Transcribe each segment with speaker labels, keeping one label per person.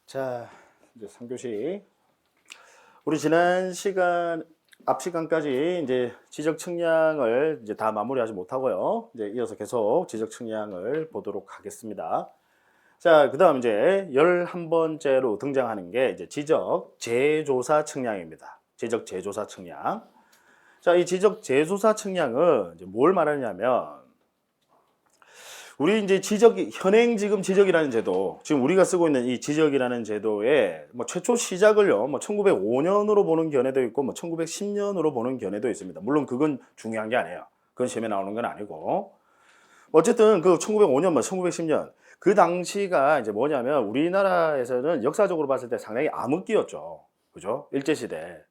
Speaker 1: 자, 이제 3교시. 우리 지난 시간, 앞 시간까지 이제 지적 측량을 이제 다 마무리하지 못하고요. 이제 이어서 계속 지적 측량을 보도록 하겠습니다. 자, 그 다음 이제 11번째로 등장하는 게 이제 지적 재조사 측량입니다. 지적 재조사 측량. 자, 이 지적 재조사 측량은 이제 뭘 말하냐면, 우리 이제 현행 지금 지적이라는 제도, 지금 우리가 쓰고 있는 이 지적이라는 제도의 최초 시작을요, 1905년으로 보는 견해도 있고, 1910년으로 보는 견해도 있습니다. 물론 그건 중요한 게 아니에요. 그건 시험에 나오는 건 아니고. 어쨌든 그 1905년, 1910년, 그 당시가 이제 뭐냐면, 우리나라에서는 역사적으로 봤을 때 상당히 암흑기였죠. 그죠? 일제시대.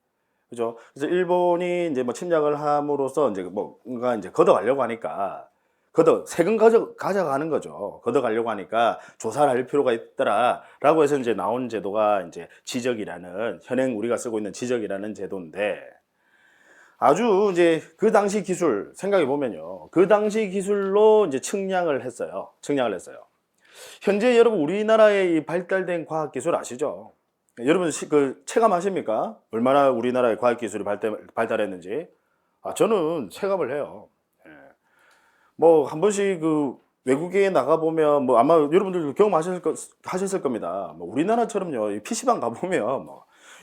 Speaker 1: 그죠? 그래서 일본이 이제 침략을 함으로써 이제 뭔가 이제 걷어가려고 하니까, 세금 가져가는 거죠. 걷어가려고 하니까 조사를 할 필요가 있더라라고 해서 이제 나온 제도가 이제 지적이라는, 현행 우리가 쓰고 있는 지적이라는 제도인데, 아주 이제 그 당시 기술 생각해 보면요, 그 당시 기술로 이제 측량을 했어요. 현재 여러분 우리나라의 이 발달된 과학 기술 아시죠? 여러분 그 체감하십니까? 얼마나 우리나라의 과학 기술이 발달했는지. 저는 체감을 해요. 한 번씩 그 외국에 나가보면 아마 여러분들도 경험하셨을 겁니다. 우리나라처럼요, 이 PC방 가보면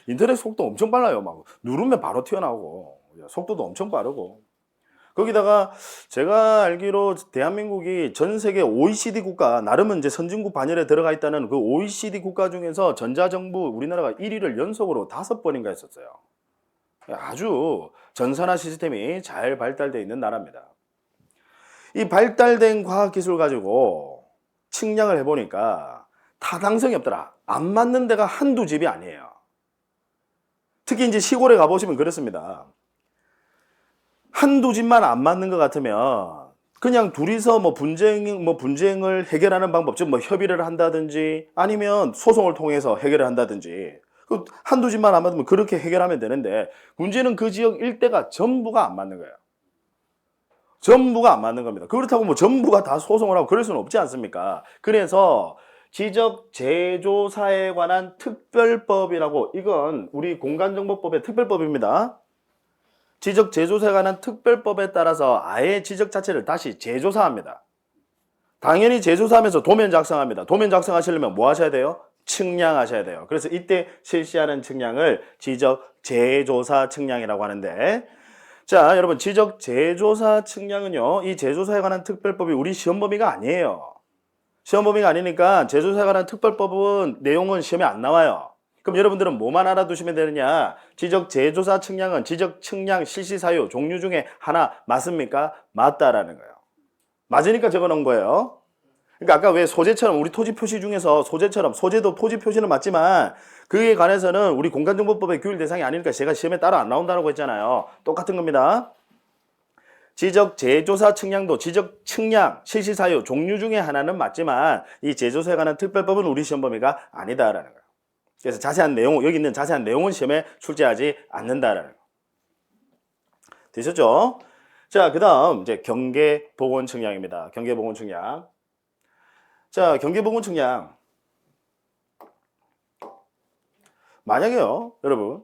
Speaker 1: 인터넷 속도 엄청 빨라요. 누르면 바로 튀어나오고, 속도도 엄청 빠르고. 거기다가 제가 알기로 대한민국이 전 세계 OECD 국가, 나름은 이제 선진국 반열에 들어가 있다는 그 OECD 국가 중에서 전자정부 우리나라가 1위를 연속으로 5번인가 했었어요. 아주 전산화 시스템이 잘 발달되어 있는 나라입니다. 이 발달된 과학기술 가지고 측량을 해보니까 타당성이 없더라. 안 맞는 데가 한두 집이 아니에요. 특히 이제 시골에 가보시면 그렇습니다. 한두 집만 안 맞는 것 같으면 그냥 둘이서 분쟁을 해결하는 방법, 즉 협의를 한다든지 아니면 소송을 통해서 해결을 한다든지, 한두 집만 안 맞으면 그렇게 해결하면 되는데, 문제는 그 지역 일대가 전부가 안 맞는 거예요. 전부가 안 맞는 겁니다. 그렇다고 전부가 다 소송을 하고 그럴 수는 없지 않습니까? 그래서 지적 재조사에 관한 특별법이라고, 이건 우리 공간정보법의 특별법입니다. 지적 재조사에 관한 특별법에 따라서 아예 지적 자체를 다시 재조사합니다. 당연히 재조사하면서 도면 작성합니다. 도면 작성하시려면 뭐 하셔야 돼요? 측량하셔야 돼요. 그래서 이때 실시하는 측량을 지적 재조사 측량이라고 하는데, 자, 여러분, 지적 재조사 측량은요, 이 재조사에 관한 특별법이 우리 시험 범위가 아니에요. 시험 범위가 아니니까 재조사에 관한 특별법은 내용은 시험에 안 나와요. 그럼 여러분들은 뭐만 알아두시면 되느냐? 지적 재조사 측량은 지적 측량 실시 사유 종류 중에 하나 맞습니까? 맞다라는 거예요. 맞으니까 적어 놓은 거예요. 그러니까 아까 왜 소재처럼, 우리 토지 표시 중에서 소재도 토지 표시는 맞지만 그에 관해서는 우리 공간정보법의 규율 대상이 아니니까 제가 시험에 따로 안 나온다고 했잖아요. 똑같은 겁니다. 지적 재조사 측량도 지적 측량 실시 사유 종류 중에 하나는 맞지만 이 재조사에 관한 특별법은 우리 시험 범위가 아니다라는 거예요. 그래서 자세한 내용, 여기 있는 자세한 내용은 시험에 출제하지 않는다라는 거. 되셨죠? 자, 그 다음 이제 경계보건 측량입니다. 경계보건 측량. 자, 경계보건 측량. 만약에요, 여러분,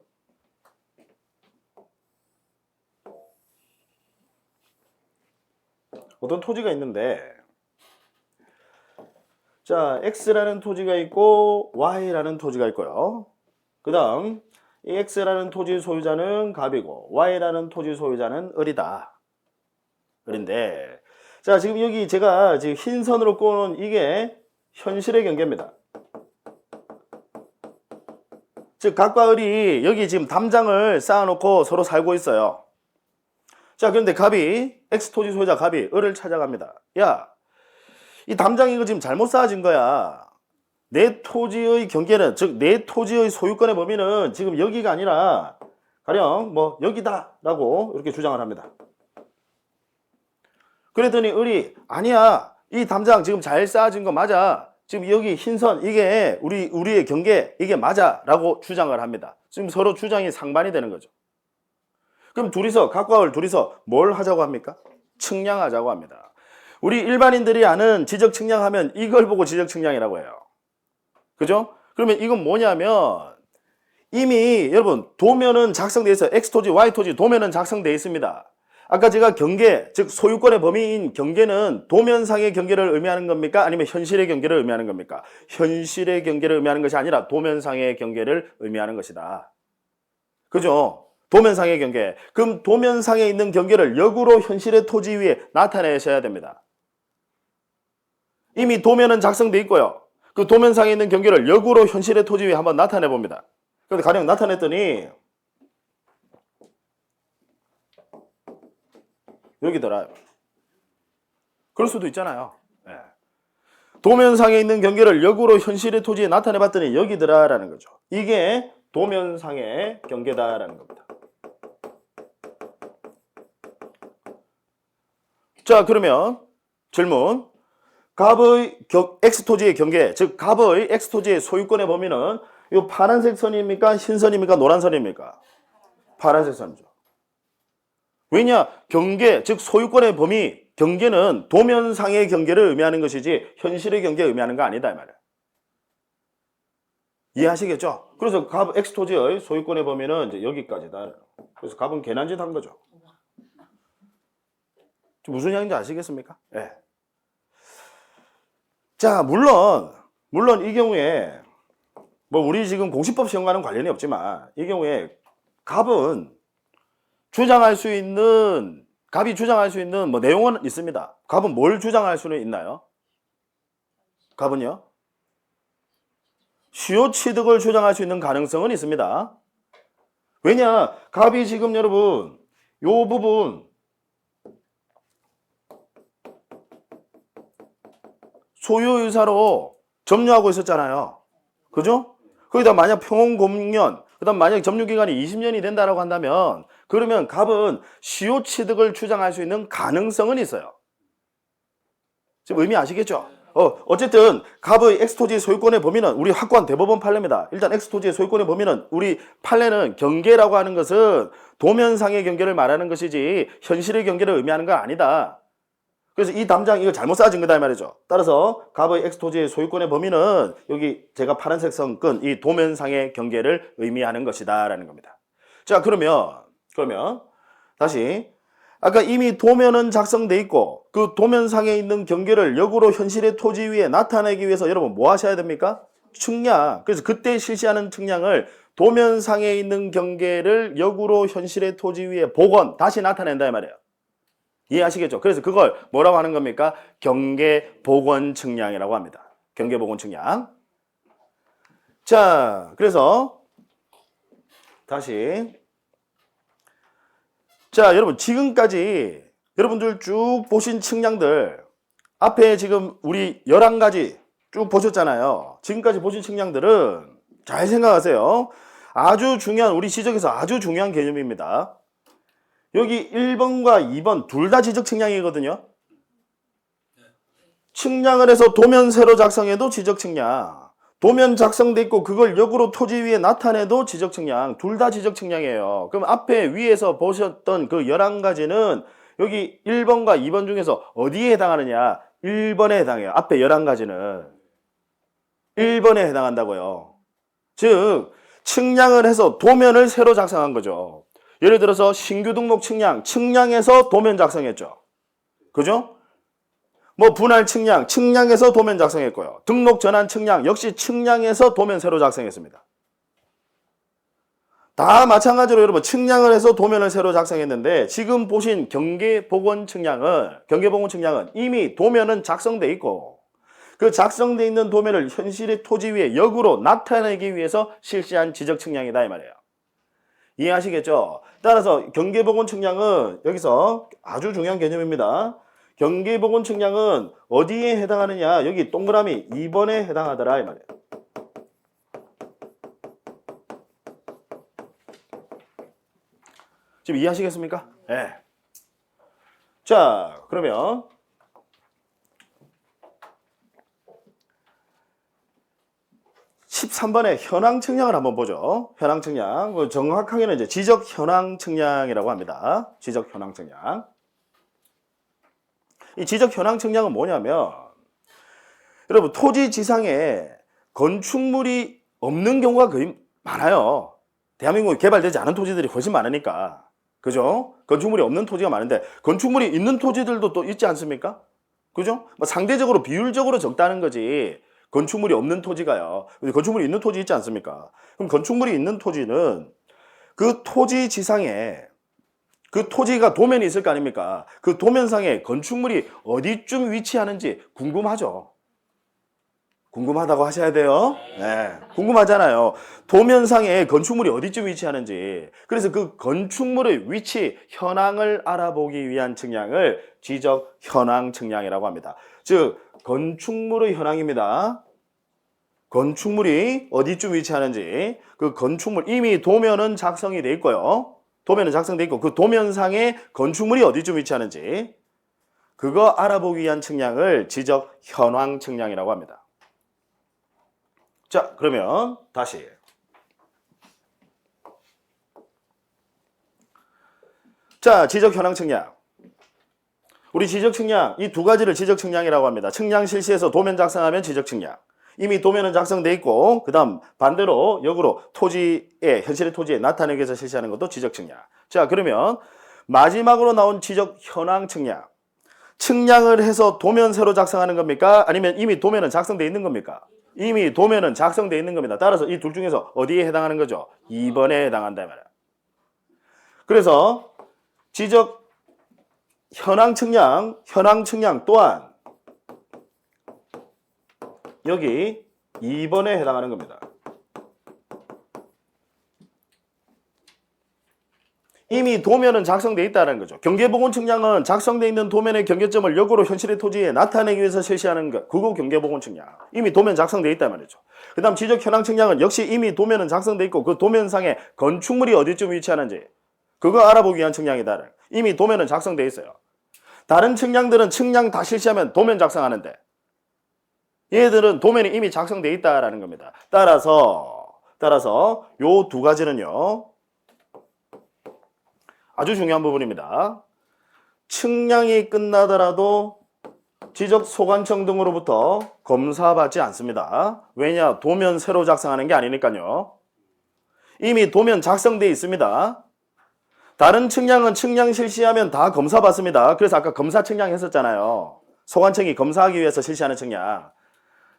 Speaker 1: 어떤 토지가 있는데, 자, X라는 토지가 있고 Y라는 토지가 있고요. 그 다음 이 X라는 토지 소유자는 갑이고 Y라는 토지 소유자는 을이다. 을인데, 자, 지금 여기 제가 지금 흰 선으로 꼽은 이게 현실의 경계입니다. 즉 갑과 을이 여기 지금 담장을 쌓아놓고 서로 살고 있어요. 자, 그런데 갑이, X 토지 소유자 갑이 을을 찾아갑니다. 야, 이 담장 이거 지금 잘못 쌓아진 거야. 내 토지의 경계는, 즉 내 토지의 소유권의 범위는 지금 여기가 아니라 가령 여기다라고 이렇게 주장을 합니다. 그랬더니 을이 아니야, 이 담장 지금 잘 쌓아진 거 맞아. 지금 여기 흰선 이게 우리의 경계 이게 맞아라고 주장을 합니다. 지금 서로 주장이 상반이 되는 거죠. 그럼 갑과 을 둘이서 뭘 하자고 합니까? 측량하자고 합니다. 우리 일반인들이 아는 지적 측량하면 이걸 보고 지적 측량이라고 해요. 그죠? 그러면 이건 뭐냐면 이미 여러분 도면은 작성되어 있어요. X토지, Y토지 도면은 작성되어 있습니다. 아까 제가 경계, 즉 소유권의 범위인 경계는 도면상의 경계를 의미하는 겁니까? 아니면 현실의 경계를 의미하는 겁니까? 현실의 경계를 의미하는 것이 아니라 도면상의 경계를 의미하는 것이다. 그죠? 도면상의 경계. 그럼 도면상에 있는 경계를 역으로 현실의 토지 위에 나타내셔야 됩니다. 이미 도면은 작성돼 있고요. 그 도면상에 있는 경계를 역으로 현실의 토지 위에 한번 나타내 봅니다. 그런데 가령 나타냈더니 여기더라. 그럴 수도 있잖아요. 네. 도면상에 있는 경계를 역으로 현실의 토지에 나타내봤더니 여기더라라는 거죠. 이게 도면상의 경계다라는 겁니다. 자, 그러면 질문. 갑의 X토지의 경계, 즉 갑의 X토지의 소유권의 범위는 이 파란색 선입니까? 흰 선입니까? 노란 선입니까? 파란색 선이죠. 왜냐? 경계, 즉 소유권의 범위, 경계는 도면상의 경계를 의미하는 것이지 현실의 경계를 의미하는 거 아니다 이 말이에요. 이해하시겠죠? 그래서 갑 X토지의 소유권의 범위는 이제 여기까지다. 그래서 갑은 괜한 짓 한 거죠. 무슨 양인지 아시겠습니까? 예. 네. 자, 물론 이 경우에 뭐 우리 지금 공시법 시험과는 관련이 없지만 이 경우에 갑이 주장할 수 있는 뭐 내용은 있습니다. 갑은 뭘 주장할 수는 있나요? 갑은요? 수요 취득을 주장할 수 있는 가능성은 있습니다. 왜냐? 갑이 지금 여러분 요 부분 소유유사로 점유하고 있었잖아요. 그죠? 거기다 만약 평온공년, 그 다음 만약 점유기간이 20년이 된다라고 한다면 그러면 갑은 시효 취득을 주장할 수 있는 가능성은 있어요. 지금 의미 아시겠죠? 어쨌든 갑의 X토지의 소유권의 범위는 우리 확고한 대법원 판례입니다. 일단 X토지의 소유권의 범위는 우리 판례는 경계라고 하는 것은 도면상의 경계를 말하는 것이지 현실의 경계를 의미하는 건 아니다. 그래서 이 담장 이거 잘못 쌓아진 거다 이 말이죠. 따라서 갑의 X토지의 소유권의 범위는 여기 제가 파란색 선 끈 이 도면상의 경계를 의미하는 것이다 라는 겁니다. 자, 그러면 다시 아까 이미 도면은 작성돼 있고 그 도면상에 있는 경계를 역으로 현실의 토지 위에 나타내기 위해서 여러분 뭐 하셔야 됩니까? 측량. 그래서 그때 실시하는 측량을 도면상에 있는 경계를 역으로 현실의 토지 위에 복원 다시 나타낸다 이 말이에요. 이해하시겠죠? 그래서 그걸 뭐라고 하는 겁니까? 경계 복원 측량이라고 합니다. 경계 복원 측량. 자, 그래서 다시 자, 여러분 지금까지 여러분들 쭉 보신 측량들 앞에 지금 우리 11가지 쭉 보셨잖아요. 지금까지 보신 측량들은 잘 생각하세요. 아주 중요한 우리 지적에서 아주 중요한 개념입니다. 여기 1번과 2번 둘 다 지적 측량이거든요. 측량을 해서 도면 세로 작성해도 지적 측량. 도면 작성돼 있고 그걸 역으로 토지 위에 나타내도 지적 측량. 둘 다 지적 측량이에요. 그럼 앞에 위에서 보셨던 그 11가지는 여기 1번과 2번 중에서 어디에 해당하느냐? 1번에 해당해요. 앞에 11가지는 1번에 해당한다고요. 즉 측량을 해서 도면을 새로 작성한 거죠. 예를 들어서 신규 등록 측량해서 도면 작성했죠. 그죠? 뭐 분할 측량해서 도면 작성했고요. 등록 전환 측량 역시 측량해서 도면 새로 작성했습니다. 다 마찬가지로 여러분 측량을 해서 도면을 새로 작성했는데 지금 보신 경계복원 측량은 이미 도면은 작성돼 있고 그 작성돼 있는 도면을 현실의 토지 위에 역으로 나타내기 위해서 실시한 지적 측량이다 이 말이에요. 이해하시겠죠? 따라서 경계복원 측량은 여기서 아주 중요한 개념입니다. 경계복원 측량은 어디에 해당하느냐? 여기 동그라미 2번에 해당하더라 이 말이에요. 지금 이해하시겠습니까? 네. 자, 그러면 13번의 현황 측량을 한번 보죠. 현황 측량. 정확하게는 이제 지적 현황 측량이라고 합니다. 지적 현황 측량. 이 지적 현황 측량은 뭐냐면 여러분 토지 지상에 건축물이 없는 경우가 거의 많아요. 대한민국에 개발되지 않은 토지들이 훨씬 많으니까. 그죠? 건축물이 없는 토지가 많은데 건축물이 있는 토지들도 또 있지 않습니까? 그죠? 뭐 상대적으로 비율적으로 적다는 거지. 건축물이 없는 토지가요. 근데 건축물이 있는 토지 있지 않습니까? 그럼 건축물이 있는 토지는 그 토지 지상에 그 토지가 도면이 있을 거 아닙니까? 그 도면상에 건축물이 어디쯤 위치하는지 궁금하죠? 궁금하다고 하셔야 돼요. 네, 궁금하잖아요. 도면상에 건축물이 어디쯤 위치하는지. 그래서 그 건축물의 위치, 현황을 알아보기 위한 측량을 지적 현황 측량이라고 합니다. 즉, 건축물의 현황입니다. 건축물이 어디쯤 위치하는지, 그 건축물, 이미 도면은 작성이 돼 있고요. 도면은 작성돼 있고, 그 도면상에 건축물이 어디쯤 위치하는지, 그거 알아보기 위한 측량을 지적 현황 측량이라고 합니다. 자, 그러면 다시. 자, 지적 현황 측량. 우리 지적 측량, 이 두 가지를 지적 측량이라고 합니다. 측량 실시해서 도면 작성하면 지적 측량. 이미 도면은 작성돼 있고, 그 다음 반대로 역으로 토지에, 현실의 토지에 나타내기 위해서 실시하는 것도 지적 측량. 자, 그러면 마지막으로 나온 지적 현황 측량. 측량을 해서 도면 새로 작성하는 겁니까? 아니면 이미 도면은 작성돼 있는 겁니까? 이미 도면은 작성되어 있는 겁니다. 따라서 이 둘 중에서 어디에 해당하는 거죠? 2번에 해당한다 말이야. 그래서 지적 현황 측량 또한 여기 2번에 해당하는 겁니다. 이미 도면은 작성되어 있다는 거죠. 경계복원 측량은 작성되어 있는 도면의 경계점을 역으로 현실의 토지에 나타내기 위해서 실시하는 것. 그거 경계복원 측량. 이미 도면 작성되어 있단 말이죠. 그 다음 지적 현황 측량은 역시 이미 도면은 작성되어 있고 그 도면상에 건축물이 어디쯤 위치하는지 그거 알아보기 위한 측량이다. 이미 도면은 작성되어 있어요. 다른 측량들은 측량 다 실시하면 도면 작성하는데 얘들은 도면이 이미 작성되어 있다라는 겁니다. 따라서 요 두 가지는요. 아주 중요한 부분입니다. 측량이 끝나더라도 지적 소관청 등으로부터 검사받지 않습니다. 왜냐? 도면 새로 작성하는 게 아니니까요. 이미 도면 작성되어 있습니다. 다른 측량은 측량 실시하면 다 검사받습니다. 그래서 아까 검사 측량 했었잖아요. 소관청이 검사하기 위해서 실시하는 측량.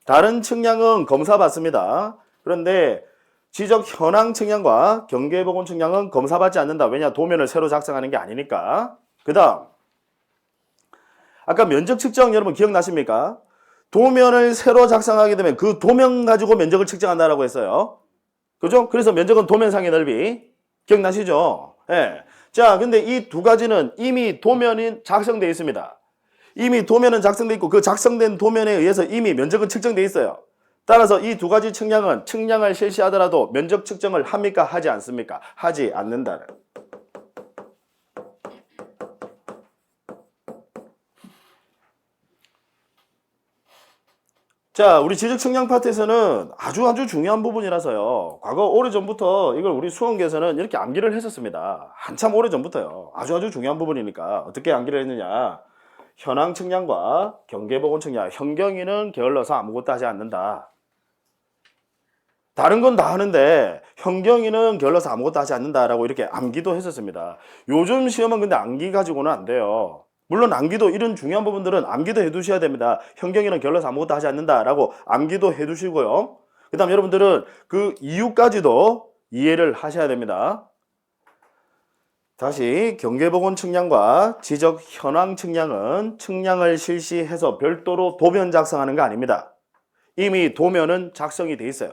Speaker 1: 다른 측량은 검사받습니다. 그런데 지적 현황 측량과 경계복원 측량은 검사받지 않는다. 왜냐? 도면을 새로 작성하는 게 아니니까. 그 다음 아까 면적 측정 여러분 기억나십니까? 도면을 새로 작성하게 되면 그 도면 가지고 면적을 측정한다라고 했어요. 그죠? 그래서 면적은 도면상의 넓이. 기억나시죠? 예. 자, 근데 이 두 가지는 이미 도면이 작성되어 있습니다. 이미 도면은 작성되어 있고 그 작성된 도면에 의해서 이미 면적은 측정되어 있어요. 따라서 이 두 가지 측량은 측량을 실시하더라도 면적 측정을 합니까? 하지 않습니까? 하지 않는다는. 자, 우리 지적 측량 파트에서는 아주 중요한 부분이라서요. 과거 오래전부터 이걸 우리 수험계에서는 이렇게 암기를 했었습니다. 한참 오래전부터요. 아주 중요한 부분이니까 어떻게 암기를 했느냐. 현황 측량과 경계복원 측량. 현경이는 게을러서 아무것도 하지 않는다. 다른 건 다 하는데 현경이는 게을러서 아무것도 하지 않는다라고 이렇게 암기도 했었습니다. 요즘 시험은 근데 암기 가지고는 안 돼요. 물론 암기도 이런 중요한 부분들은 암기도 해두셔야 됩니다. 현경이는 게을러서 아무것도 하지 않는다라고 암기도 해두시고요. 그 다음 여러분들은 그 이유까지도 이해를 하셔야 됩니다. 다시 경계복원 측량과 지적 현황 측량은 측량을 실시해서 별도로 도면 작성하는 거 아닙니다. 이미 도면은 작성이 돼 있어요.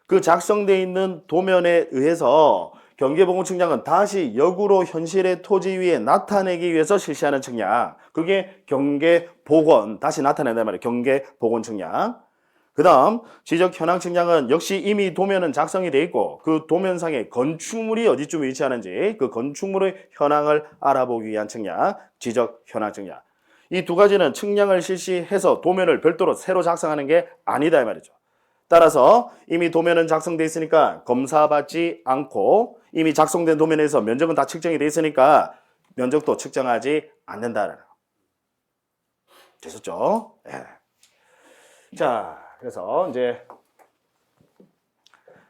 Speaker 1: 그 작성되어 있는 도면에 의해서 경계복원 측량은 다시 역으로 현실의 토지 위에 나타내기 위해서 실시하는 측량. 그게 경계복원, 다시 나타낸단 말이에요. 경계복원 측량. 그 다음 지적 현황 측량은 역시 이미 도면은 작성이 되어 있고 그 도면상에 건축물이 어디쯤 위치하는지 그 건축물의 현황을 알아보기 위한 측량. 지적 현황 측량. 이 두 가지는 측량을 실시해서 도면을 별도로 새로 작성하는 게 아니다 이 말이죠. 따라서 이미 도면은 작성되어 있으니까 검사받지 않고 이미 작성된 도면에서 면적은 다 측정이 되어 있으니까 면적도 측정하지 않는다라는 거. 되셨죠? 네. 자, 그래서 이제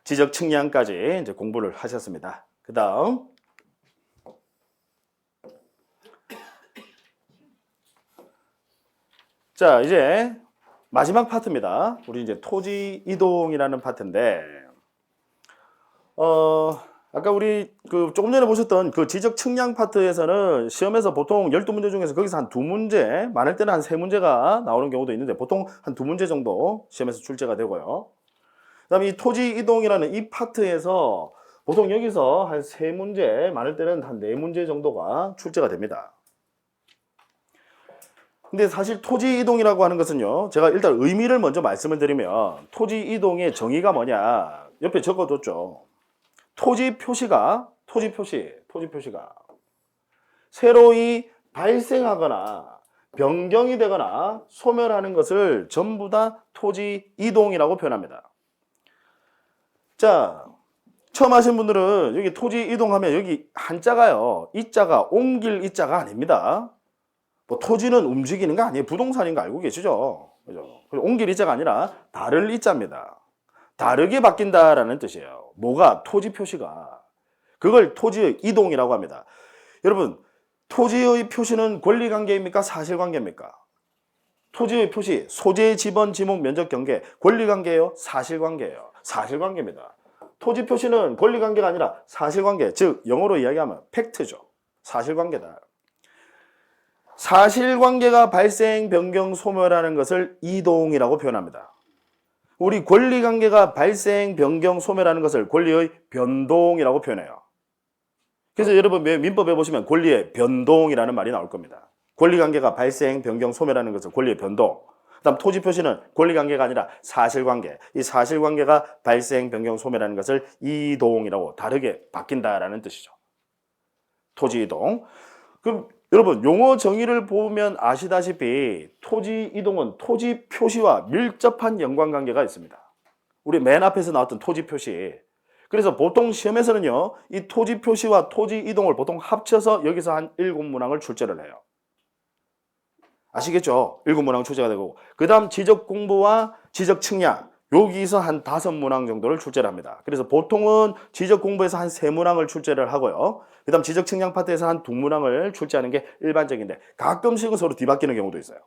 Speaker 1: 지적 측량까지 이제 공부를 하셨습니다. 그 다음. 자, 이제 마지막 파트입니다. 우리 이제 토지 이동이라는 파트인데, 아까 우리 조금 전에 보셨던 그 지적 측량 파트에서는 시험에서 보통 12문제 중에서 거기서 한 2문제, 많을 때는 한 3문제가 나오는 경우도 있는데 보통 한 2문제 정도 시험에서 출제가 되고요. 그 다음에 이 토지 이동이라는 이 파트에서 보통 여기서 한 3문제, 많을 때는 한 4문제 정도가 출제가 됩니다. 근데 사실 토지 이동이라고 하는 것은요, 제가 일단 의미를 먼저 말씀을 드리면 토지 이동의 정의가 뭐냐, 옆에 적어뒀죠. 토지 표시가 새로이 발생하거나 변경이 되거나 소멸하는 것을 전부 다 토지 이동이라고 표현합니다. 자, 처음 하신 분들은 여기 토지 이동하면 여기 한자가요, 이자가 옮길 이자가 아닙니다. 뭐 토지는 움직이는 거 아니에요. 부동산인 거 알고 계시죠? 그죠? 옮길 이자가 아니라 다를 이자입니다. 다르게 바뀐다라는 뜻이에요. 뭐가? 토지 표시가. 그걸 토지의 이동이라고 합니다. 여러분, 토지의 표시는 권리관계입니까? 사실관계입니까? 토지의 표시, 소재, 지번, 지목, 면적, 경계, 권리관계예요? 사실관계예요? 사실관계입니다. 토지 표시는 권리관계가 아니라 사실관계, 즉 영어로 이야기하면 팩트죠. 사실관계다. 사실관계가 발생, 변경, 소멸하는 것을 이동이라고 표현합니다. 우리 권리관계가 발생, 변경, 소멸하는 것을 권리의 변동이라고 표현해요. 그래서 여러분 민법에 보시면 권리의 변동이라는 말이 나올 겁니다. 권리관계가 발생, 변경, 소멸하는 것을 권리의 변동. 그 다음 토지 표시는 권리관계가 아니라 사실관계. 이 사실관계가 발생, 변경, 소멸하는 것을 이동이라고 다르게 바뀐다라는 뜻이죠. 토지 이동. 그럼 여러분 용어 정의를 보면 아시다시피 토지 이동은 토지 표시와 밀접한 연관관계가 있습니다. 우리 맨 앞에서 나왔던 토지 표시. 그래서 보통 시험에서는요, 이 토지 표시와 토지 이동을 보통 합쳐서 여기서 한 7문항을 출제를 해요. 아시겠죠? 7문항 출제가 되고, 그 다음 지적 공부와 지적 측량, 여기서 한 5문항 정도를 출제를 합니다. 그래서 보통은 지적 공부에서 한 3문항을 출제를 하고요. 그 다음 지적 측량 파트에서 한 2문항을 출제하는 게 일반적인데, 가끔씩은 서로 뒤바뀌는 경우도 있어요.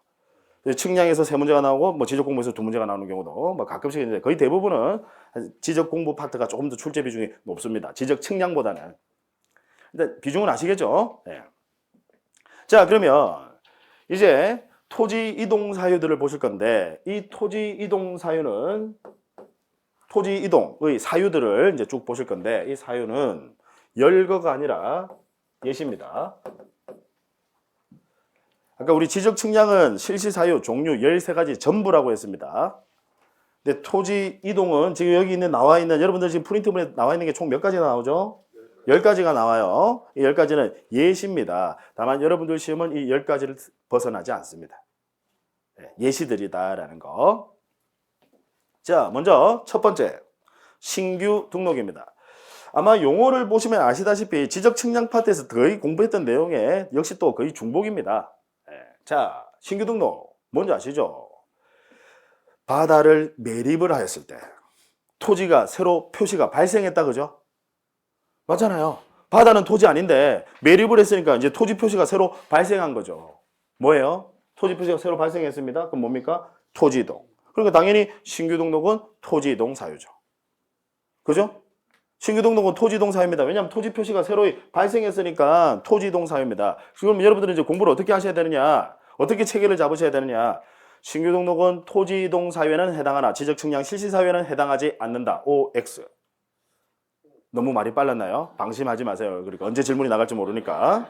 Speaker 1: 측량에서 3문제가 나오고, 뭐 지적 공부에서 2문제가 나오는 경우도 뭐 가끔씩 있는데, 거의 대부분은 지적 공부 파트가 조금 더 출제 비중이 높습니다. 지적 측량보다는. 근데 비중은 아시겠죠? 네. 자, 그러면 이제 토지 이동 사유들을 보실 건데, 이 토지 이동 사유는 토지 이동의 사유들을 이제 쭉 보실 건데, 이 사유는 열거가 아니라 예시입니다. 아까 우리 지적 측량은 실시 사유 종류 13가지 전부라고 했습니다. 근데 토지 이동은 지금 여기 나와 있는 여러분들 지금 프린트본에 나와 있는 게 총 몇 가지나 나오죠? 10가지가 나와요. 이 10가지는 예시입니다. 다만 여러분들 시험은 이 10가지를 벗어나지 않습니다. 예시들이다라는 거. 자, 먼저 첫 번째 신규 등록입니다. 아마 용어를 보시면 아시다시피 지적 측량 파트에서 거의 공부했던 내용에 역시 또 거의 중복입니다. 자, 신규 등록 뭔지 아시죠? 바다를 매립을 하였을 때 토지가 새로 표시가 발생했다, 그죠? 맞잖아요. 바다는 토지 아닌데 매립을 했으니까 이제 토지 표시가 새로 발생한 거죠. 뭐예요? 토지 표시가 새로 발생했습니다. 그럼 뭡니까? 토지 이동. 그러니까 당연히 신규 등록은 토지 이동 사유죠. 그죠? 신규 등록은 토지 이동 사유입니다. 왜냐하면 토지 표시가 새로 발생했으니까 토지 이동 사유입니다. 그럼 여러분들은 이제 공부를 어떻게 하셔야 되느냐? 어떻게 체계를 잡으셔야 되느냐? 신규 등록은 토지 이동 사유에는 해당하나 지적 측량 실시 사유에는 해당하지 않는다. OX. 너무 말이 빨랐나요? 방심하지 마세요. 그러니까 언제 질문이 나갈지 모르니까.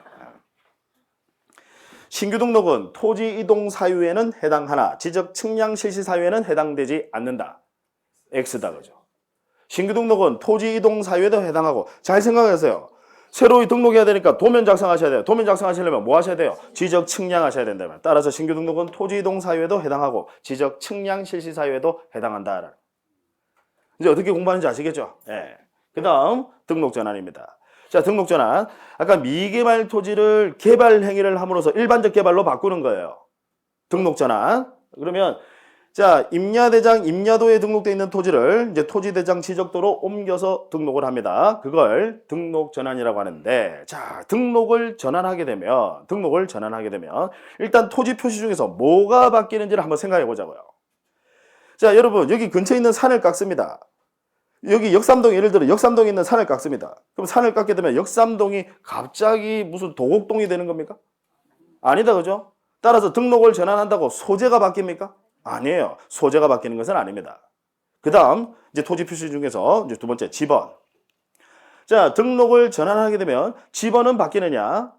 Speaker 1: 신규 등록은 토지 이동 사유에는 해당하나 지적 측량 실시 사유에는 해당되지 않는다. X다, 그죠? 신규 등록은 토지 이동 사유에도 해당하고, 잘 생각하세요. 새로 등록해야 되니까 도면 작성하셔야 돼요. 도면 작성하시려면 뭐 하셔야 돼요? 지적 측량하셔야 된다면. 따라서 신규 등록은 토지 이동 사유에도 해당하고 지적 측량 실시 사유에도 해당한다. 이제 어떻게 공부하는지 아시겠죠? 네. 그 다음 등록 전환입니다. 자, 등록 전환. 아까 미개발 토지를 개발 행위를 함으로써 일반적 개발로 바꾸는 거예요. 등록 전환. 그러면 자, 임야대장, 임야도에 등록되어 있는 토지를 이제 토지대장 지적도로 옮겨서 등록을 합니다. 그걸 등록 전환이라고 하는데, 자, 등록을 전환하게 되면 일단 토지 표시 중에서 뭐가 바뀌는지를 한번 생각해 보자고요. 자, 여러분, 여기 근처에 있는 산을 깎습니다. 여기 역삼동, 예를 들어 역삼동에 있는 산을 깎습니다. 그럼 산을 깎게 되면 역삼동이 갑자기 무슨 도곡동이 되는 겁니까? 아니다, 그죠? 따라서 등록을 전환한다고 소재가 바뀝니까? 아니에요. 소재가 바뀌는 것은 아닙니다. 그 다음, 이제 토지 표시 중에서 이제 두 번째, 지번. 자, 등록을 전환하게 되면 지번은 바뀌느냐?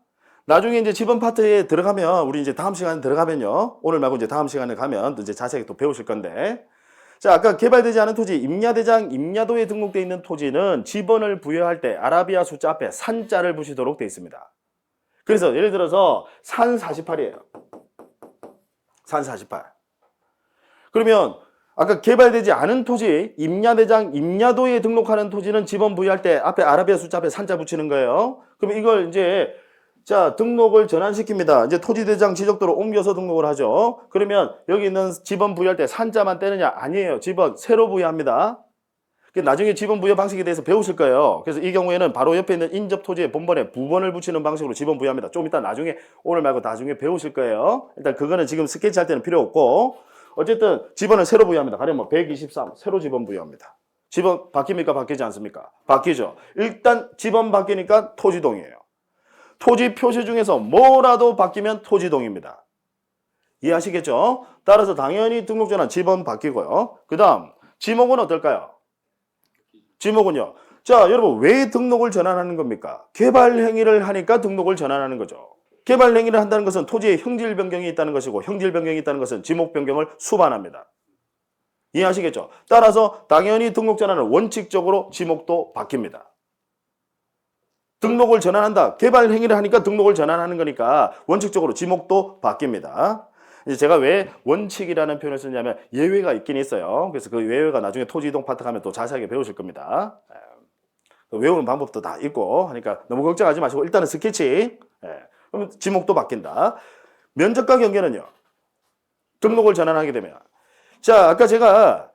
Speaker 1: 나중에 이제 지번 파트에 들어가면, 우리 이제 다음 시간에 들어가면요. 오늘 말고 이제 다음 시간에 가면 이제 자세하게 또 배우실 건데. 자, 아까 개발되지 않은 토지, 임야대장, 임야도에 등록되어 있는 토지는 지번을 부여할 때 아라비아 숫자 앞에 산자를 붙이도록 되어 있습니다. 그래서 예를 들어서 산 48이에요. 산 48. 그러면 아까 개발되지 않은 토지, 임야대장, 임야도에 등록하는 토지는 지번 부여할 때 앞에 아라비아 숫자 앞에 산자 붙이는 거예요. 그럼 이걸 이제 자, 등록을 전환시킵니다. 이제 토지대장 지적도로 옮겨서 등록을 하죠. 그러면 여기 있는 지번 부여할 때 산자만 떼느냐? 아니에요. 지번 새로 부여합니다. 나중에 지번 부여 방식에 대해서 배우실 거예요. 그래서 이 경우에는 바로 옆에 있는 인접 토지의 본번에 부번을 붙이는 방식으로 지번 부여합니다. 좀 이따 나중에 오늘 말고 나중에 배우실 거예요. 일단 그거는 지금 스케치할 때는 필요 없고 어쨌든 지번을 새로 부여합니다. 가령 뭐 123 새로 지번 부여합니다. 지번 바뀝니까? 바뀌지 않습니까? 바뀌죠. 일단 지번 바뀌니까 토지동이에요. 토지 표시 중에서 뭐라도 바뀌면 토지동입니다. 이해하시겠죠? 따라서 당연히 등록 전환 지번 바뀌고요. 그 다음 지목은 어떨까요? 지목은요. 자, 여러분 왜 등록을 전환하는 겁니까? 개발 행위를 하니까 등록을 전환하는 거죠. 개발 행위를 한다는 것은 토지에 형질 변경이 있다는 것이고 형질 변경이 있다는 것은 지목 변경을 수반합니다. 이해하시겠죠? 따라서 당연히 등록 전환은 원칙적으로 지목도 바뀝니다. 등록을 전환한다. 개발 행위를 하니까 등록을 전환하는 거니까 원칙적으로 지목도 바뀝니다. 이제 제가 왜 원칙이라는 표현을 쓰냐면 예외가 있긴 있어요. 그래서 그 예외가 나중에 토지 이동 파트 가면 또 자세하게 배우실 겁니다. 외우는 방법도 다 있고 하니까 너무 걱정하지 마시고 일단은 스케치. 그럼 지목도 바뀐다. 면적과 경계는요. 등록을 전환하게 되면 자, 아까 제가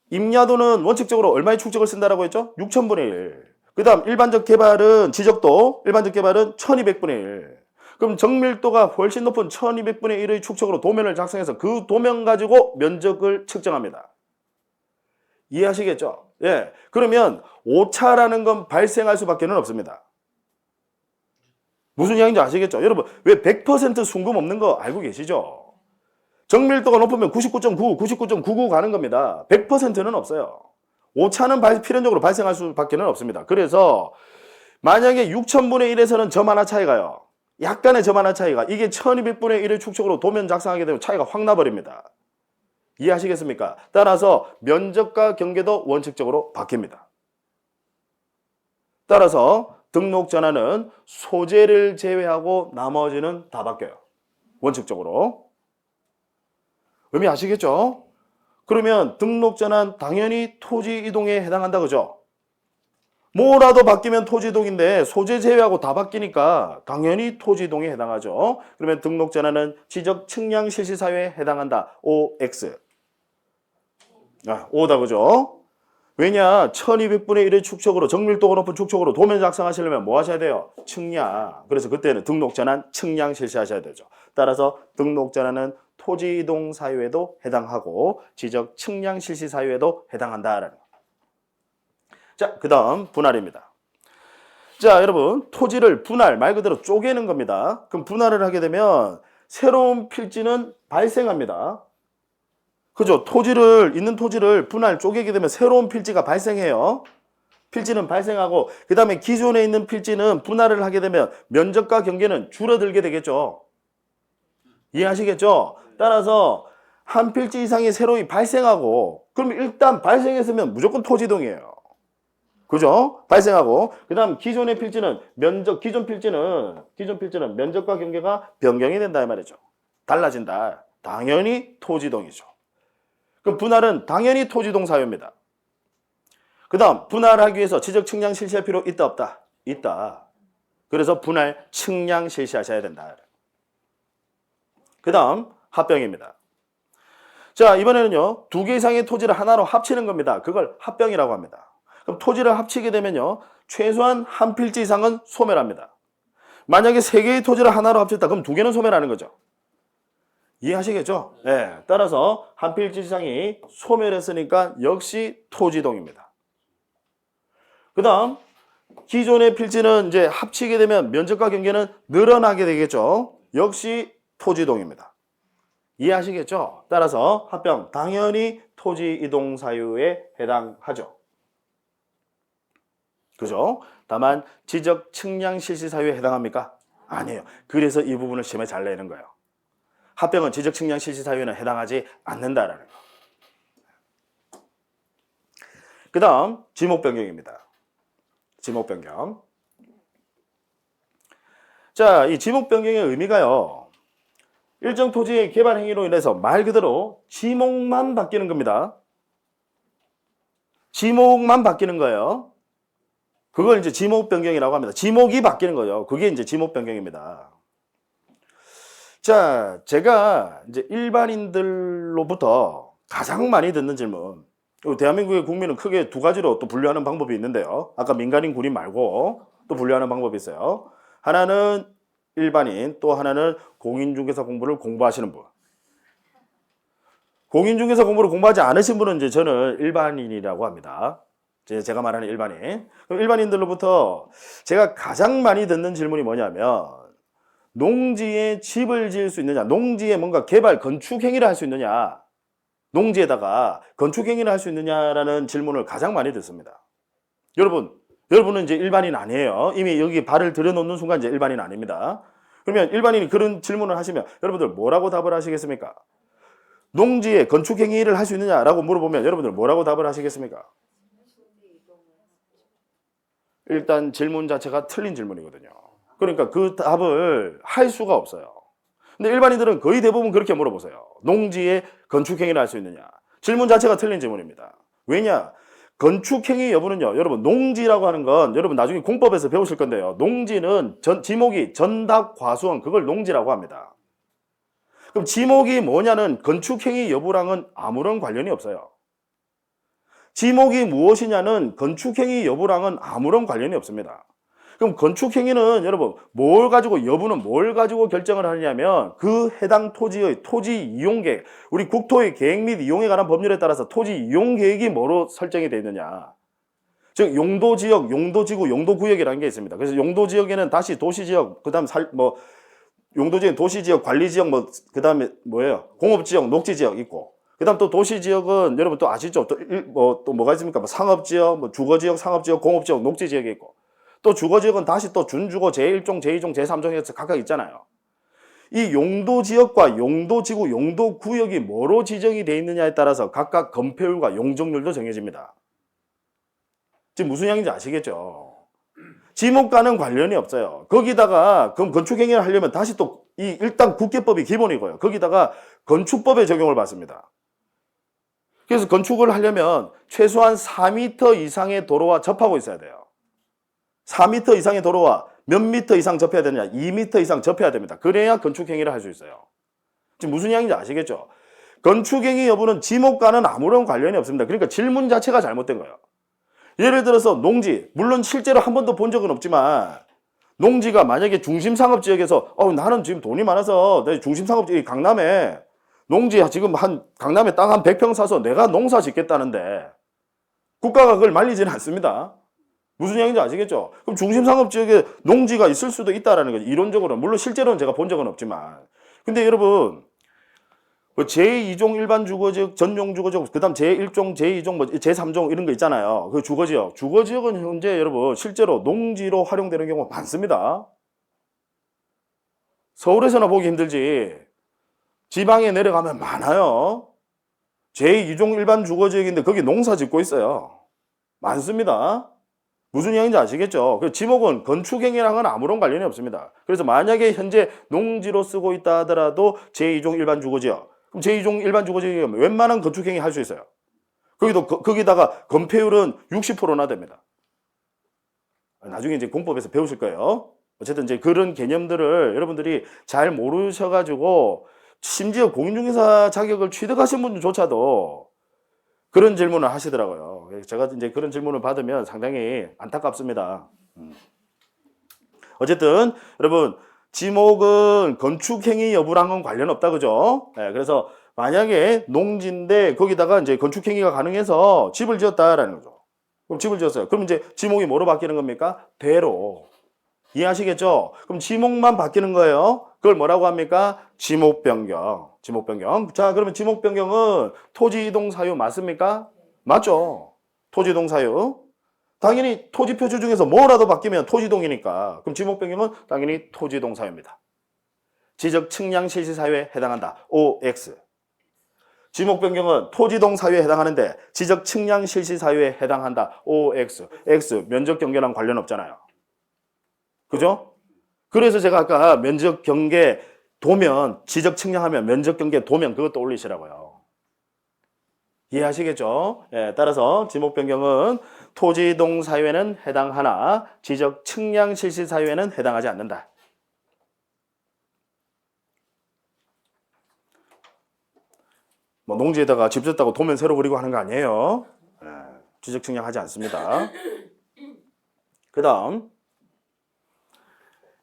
Speaker 1: 임야도는 원칙적으로 얼마의 축적을 쓴다라고 했죠? 6,000분의 1. 그 다음 일반적 개발은 지적도 일반적 개발은 1200분의 1. 그럼 정밀도가 훨씬 높은 1200분의 1의 축적으로 도면을 작성해서 그 도면 가지고 면적을 측정합니다. 이해하시겠죠? 예. 그러면 오차라는 건 발생할 수밖에 없습니다. 무슨 이야기인지 아시겠죠? 여러분 왜 100% 순금 없는 거 알고 계시죠? 정밀도가 높으면 99.9, 99.99 가는 겁니다. 100%는 없어요. 오차는 필연적으로 발생할 수밖에 없습니다. 그래서 만약에 6,000분의 1에서는 점 하나 차이가요. 약간의 점 하나 차이가 이게 1200분의 1의 축적으로 도면 작성하게 되면 차이가 확 나버립니다. 이해하시겠습니까? 따라서 면적과 경계도 원칙적으로 바뀝니다. 따라서 등록 전환은 소재를 제외하고 나머지는 다 바뀌어요. 원칙적으로. 의미 아시겠죠? 그러면 등록 전환 당연히 토지 이동에 해당한다 그죠? 뭐라도 바뀌면 토지 이동인데 소재 제외하고 다 바뀌니까 당연히 토지 이동에 해당하죠. 그러면 등록 전환은 지적 측량 실시 사유에 해당한다. OX. O다 그죠? 왜냐? 1200분의 1의 축적으로 정밀도가 높은 축적으로 도면 작성하시려면 뭐 하셔야 돼요? 측량. 그래서 그때는 등록 전환 측량 실시하셔야 되죠. 따라서 등록 전환은 토지 이동 사유에도 해당하고 지적 측량 실시 사유에도 해당한다라는 거. 자, 그 다음 분할입니다. 자, 여러분 토지를 분할 말 그대로 쪼개는 겁니다. 그럼 분할을 하게 되면 새로운 필지는 발생합니다. 그죠? 있는 토지를 분할 쪼개게 되면 새로운 필지가 발생해요. 필지는 발생하고 그 다음에 기존에 있는 필지는 분할을 하게 되면 면적과 경계는 줄어들게 되겠죠. 이해하시겠죠? 따라서 한 필지 이상이 새로이 발생하고 그럼 일단 발생했으면 무조건 토지동이에요. 그죠? 발생하고 그 다음 기존의 필지는 기존 필지는 면적과 경계가 변경이 된다 이 말이죠. 달라진다. 당연히 토지동이죠. 그럼 분할은 당연히 토지동 사유입니다. 그 다음 분할하기 위해서 지적 측량 실시할 필요 있다 없다? 있다. 그래서 분할 측량 실시하셔야 된다. 그 다음 합병입니다. 자, 이번에는요, 두 개 이상의 토지를 하나로 합치는 겁니다. 그걸 합병이라고 합니다. 그럼 토지를 합치게 되면요, 최소한 한 필지 이상은 소멸합니다. 만약에 세 개의 토지를 하나로 합쳤다, 그럼 두 개는 소멸하는 거죠. 이해하시겠죠? 네. 따라서 한 필지 이상이 소멸했으니까 역시 토지동입니다. 그 다음, 기존의 필지는 이제 합치게 되면 면적과 경계는 늘어나게 되겠죠. 역시 토지동입니다. 이해하시겠죠? 따라서 합병 당연히 토지 이동 사유에 해당하죠. 그죠? 다만 지적 측량 실시 사유에 해당합니까? 아니에요. 그래서 이 부분을 시험에 잘 내는 거예요. 합병은 지적 측량 실시 사유에는 해당하지 않는다라는 거. 그 다음 지목 변경입니다. 지목 변경. 자, 이 지목 변경의 의미가요, 일정 토지의 개발 행위로 인해서 말 그대로 지목만 바뀌는 겁니다. 지목만 바뀌는 거예요. 그걸 이제 지목 변경이라고 합니다. 지목이 바뀌는 거예요. 그게 이제 지목 변경입니다. 자, 제가 이제 일반인들로부터 가장 많이 듣는 질문. 대한민국의 국민은 크게 두 가지로 또 분류하는 방법이 있는데요. 아까 민간인, 군인 말고 또 분류하는 방법이 있어요. 하나는 일반인, 또 하나는 공인중개사 공부를 공부하시는 분. 공인중개사 공부를 공부하지 않으신 분은 이제 저는 일반인이라고 합니다. 제가 말하는 일반인. 그럼 일반인들로부터 제가 가장 많이 듣는 질문이 뭐냐면, 농지에 집을 지을 수 있느냐, 농지에 뭔가 개발, 건축 행위를 할 수 있느냐, 농지에다가 건축 행위를 할 수 있느냐라는 질문을 가장 많이 듣습니다. 여러분은 이제 일반인 아니에요. 이미 여기 발을 들여놓는 순간 이제 일반인 아닙니다. 그러면 일반인이 그런 질문을 하시면 여러분들 뭐라고 답을 하시겠습니까? 농지에 건축 행위를 할 수 있느냐라고 물어보면 여러분들 뭐라고 답을 하시겠습니까? 일단 질문 자체가 틀린 질문이거든요. 그러니까 그 답을 할 수가 없어요. 근데 일반인들은 거의 대부분 그렇게 물어보세요. 농지에 건축행위를 할 수 있느냐. 질문 자체가 틀린 질문입니다. 왜냐? 건축행위 여부는요, 여러분, 농지라고 하는 건 여러분 나중에 공법에서 배우실 건데요. 농지는 지목이 전답 과수원, 그걸 농지라고 합니다. 그럼 지목이 뭐냐는 건축행위 여부랑은 아무런 관련이 없어요. 지목이 무엇이냐는 건축행위 여부랑은 아무런 관련이 없습니다. 그럼 건축행위는 여러분 여부는 뭘 가지고 결정을 하느냐면 그 해당 토지의 토지 이용계획, 우리 국토의 계획 및 이용에 관한 법률에 따라서 토지 이용계획이 뭐로 설정이 되어 있느냐. 즉 용도지역, 용도지구, 용도구역이라는 게 있습니다. 그래서 용도지역에는 다시 도시지역, 그 다음 용도지역, 도시지역, 관리지역, 그 다음에 공업지역, 녹지지역 있고, 그 다음 또 도시지역은 여러분 또 아시죠? 또 뭐가 있습니까? 상업지역, 주거지역, 상업지역, 공업지역, 녹지지역이 있고, 또 주거지역은 다시 또 준주거 제1종, 제2종, 제3종에서 각각 있잖아요. 이 용도지역과 용도지구, 용도구역이 뭐로 지정이 되어 있느냐에 따라서 각각 건폐율과 용적률도 정해집니다. 지금 무슨 양인지 아시겠죠? 지목과는 관련이 없어요. 거기다가 그럼 건축행위를 하려면 다시 또 일단 국계법이 기본이고요. 거기다가 건축법의 적용을 받습니다. 그래서 건축을 하려면 최소한 4m 이상의 도로와 접하고 있어야 돼요. 4m 이상의 도로와 몇 미터 이상 접해야 되느냐? 2m 이상 접해야 됩니다. 그래야 건축행위를 할 수 있어요. 지금 무슨 이야기인지 아시겠죠? 건축행위 여부는 지목과는 아무런 관련이 없습니다. 그러니까 질문 자체가 잘못된 거예요. 예를 들어서 농지, 물론 실제로 한 번도 본 적은 없지만 농지가 만약에 중심상업지역에서 나는 지금 돈이 많아서 내 중심상업지역 강남에 농지 지금 강남에 땅 한 100평 사서 내가 농사 짓겠다는데 국가가 그걸 말리지는 않습니다. 무슨 얘기인지 아시겠죠? 그럼 중심상업지역에 농지가 있을 수도 있다라는 거죠. 이론적으로는. 물론 실제로는 제가 본 적은 없지만. 근데 여러분, 제2종 일반 주거지역, 전용 주거지역, 그 다음 제1종, 제2종, 제3종 이런 거 있잖아요. 그 주거지역. 주거지역은 현재 여러분 실제로 농지로 활용되는 경우가 많습니다. 서울에서나 보기 힘들지 지방에 내려가면 많아요. 제2종 일반 주거지역인데 거기 농사 짓고 있어요. 많습니다. 무슨 이야기인지 아시겠죠? 그 지목은 건축행위랑은 아무런 관련이 없습니다. 그래서 만약에 현재 농지로 쓰고 있다 하더라도 제2종 일반 주거지역, 그럼 제2종 일반 주거지역이면 웬만한 건축행위 할 수 있어요. 거기다가 건폐율은 60%나 됩니다. 나중에 이제 공법에서 배우실 거예요. 어쨌든 이제 그런 개념들을 여러분들이 잘 모르셔가지고 심지어 공인중개사 자격을 취득하신 분조차도 그런 질문을 하시더라고요. 제가 이제 그런 질문을 받으면 상당히 안타깝습니다. 어쨌든 여러분 지목은 건축행위 여부랑은 관련 없다 그죠? 네, 그래서 만약에 농지인데 거기다가 이제 건축행위가 가능해서 집을 지었다라는 거죠. 그럼 집을 지었어요. 그럼 이제 지목이 뭐로 바뀌는 겁니까? 대로. 이해하시겠죠? 그럼 지목만 바뀌는 거예요. 그걸 뭐라고 합니까? 지목 변경. 지목 변경. 자, 그러면 지목 변경은 토지 이동 사유 맞습니까? 맞죠? 토지 이동 사유. 당연히 토지 표시 중에서 뭐라도 바뀌면 토지 이동이니까. 그럼 지목 변경은 당연히 토지 이동 사유입니다. 지적 측량 실시 사유에 해당한다. OX. 지목 변경은 토지 이동 사유에 해당하는데 지적 측량 실시 사유에 해당한다. OX. X 면적 경계랑 관련 없잖아요. 그죠? 그래서 제가 아까 면적 경계 도면 지적 측량하면 면적 경계 도면 그것도 올리시라고요. 이해하시겠죠? 예, 따라서 지목 변경은 토지 이동 사유에는 해당하나 지적 측량 실시 사유에는 해당하지 않는다. 뭐 농지에다가 집 짓다고 도면 새로 그리고 하는 거 아니에요. 예, 지적 측량하지 않습니다. 그 다음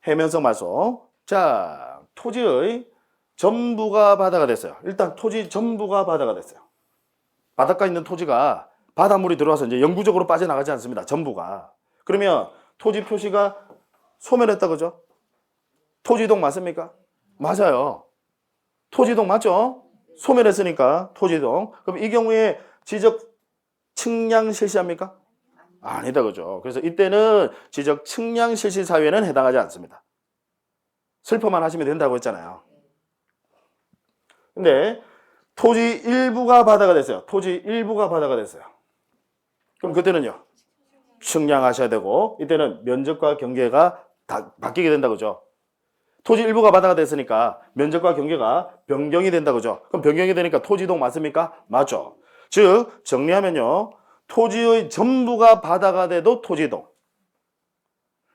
Speaker 1: 해면성 말소. 자, 토지의 전부가 바다가 됐어요. 일단 토지 전부가 바다가 됐어요. 바닷가에 있는 토지가 바닷물이 들어와서 이제 영구적으로 빠져나가지 않습니다. 전부가. 그러면 토지 표시가 소멸했다 그죠? 토지이동 맞습니까? 맞아요. 토지이동 맞죠? 소멸했으니까 토지이동. 그럼 이 경우에 지적 측량 실시합니까? 아니다 그죠? 그래서 이때는 지적 측량 실시 사유에는 해당하지 않습니다. 슬퍼만 하시면 된다고 했잖아요. 근데 토지 일부가 바다가 됐어요. 토지 일부가 바다가 됐어요. 그럼 그때는요. 측량하셔야 되고 이때는 면적과 경계가 다 바뀌게 된다 그죠? 토지 일부가 바다가 됐으니까 면적과 경계가 변경이 된다 그죠? 그럼 변경이 되니까 토지이동 맞습니까? 맞죠. 즉 정리하면요. 토지의 전부가 바다가 돼도 토지이동.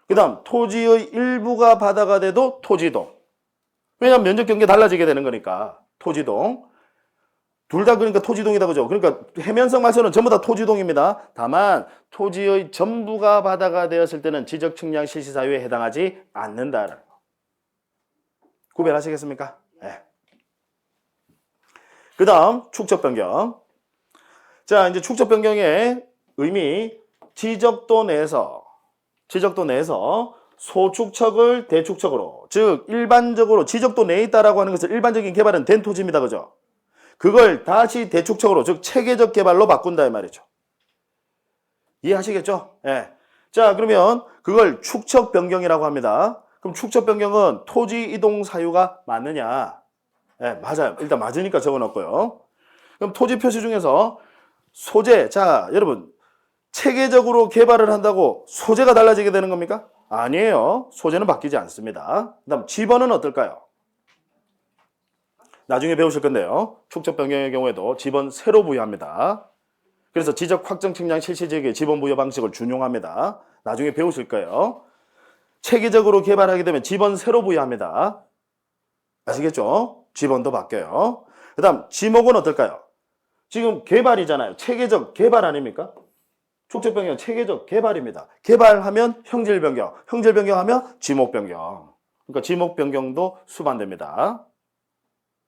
Speaker 1: 그 다음 토지의 일부가 바다가 돼도 토지이동. 왜냐하면 면적 경계 달라지게 되는 거니까 토지이동. 둘 다 그러니까 토지이동이다 그죠? 그러니까 해면성 말소는 전부 다 토지이동입니다. 다만 토지의 전부가 바다가 되었을 때는 지적 측량 실시 사유에 해당하지 않는다라는 거. 구별하시겠습니까? 네. 그 다음 축적 변경. 자, 이제 축적 변경의 의미, 지적도 내에서 소축척을 대축척으로, 즉 일반적으로 지적도 내에 있다라고 하는 것은 일반적인 개발은 된 토지입니다. 그죠? 그걸 다시 대축척으로, 즉 체계적 개발로 바꾼다 이 말이죠. 이해하시겠죠? 예. 자, 그러면 그걸 축척 변경이라고 합니다. 그럼 축척 변경은 토지 이동 사유가 맞느냐? 예, 맞아요. 일단 맞으니까 적어 놓고요. 그럼 토지 표시 중에서 소재, 자, 여러분 체계적으로 개발을 한다고 소재가 달라지게 되는 겁니까? 아니에요. 소재는 바뀌지 않습니다. 그 다음 지번은 어떨까요? 나중에 배우실 건데요. 축적 변경의 경우에도 지번 새로 부여합니다. 그래서 지적 확정 측량 실시 지역의 지번 부여 방식을 준용합니다. 나중에 배우실 거예요. 체계적으로 개발하게 되면 지번 새로 부여합니다. 아시겠죠? 지번도 바뀌어요. 그 다음 지목은 어떨까요? 지금 개발이잖아요. 체계적 개발 아닙니까? 축적 변경 체계적 개발입니다. 개발하면 형질 변경, 형질 변경하면 지목 변경. 그러니까 지목 변경도 수반됩니다.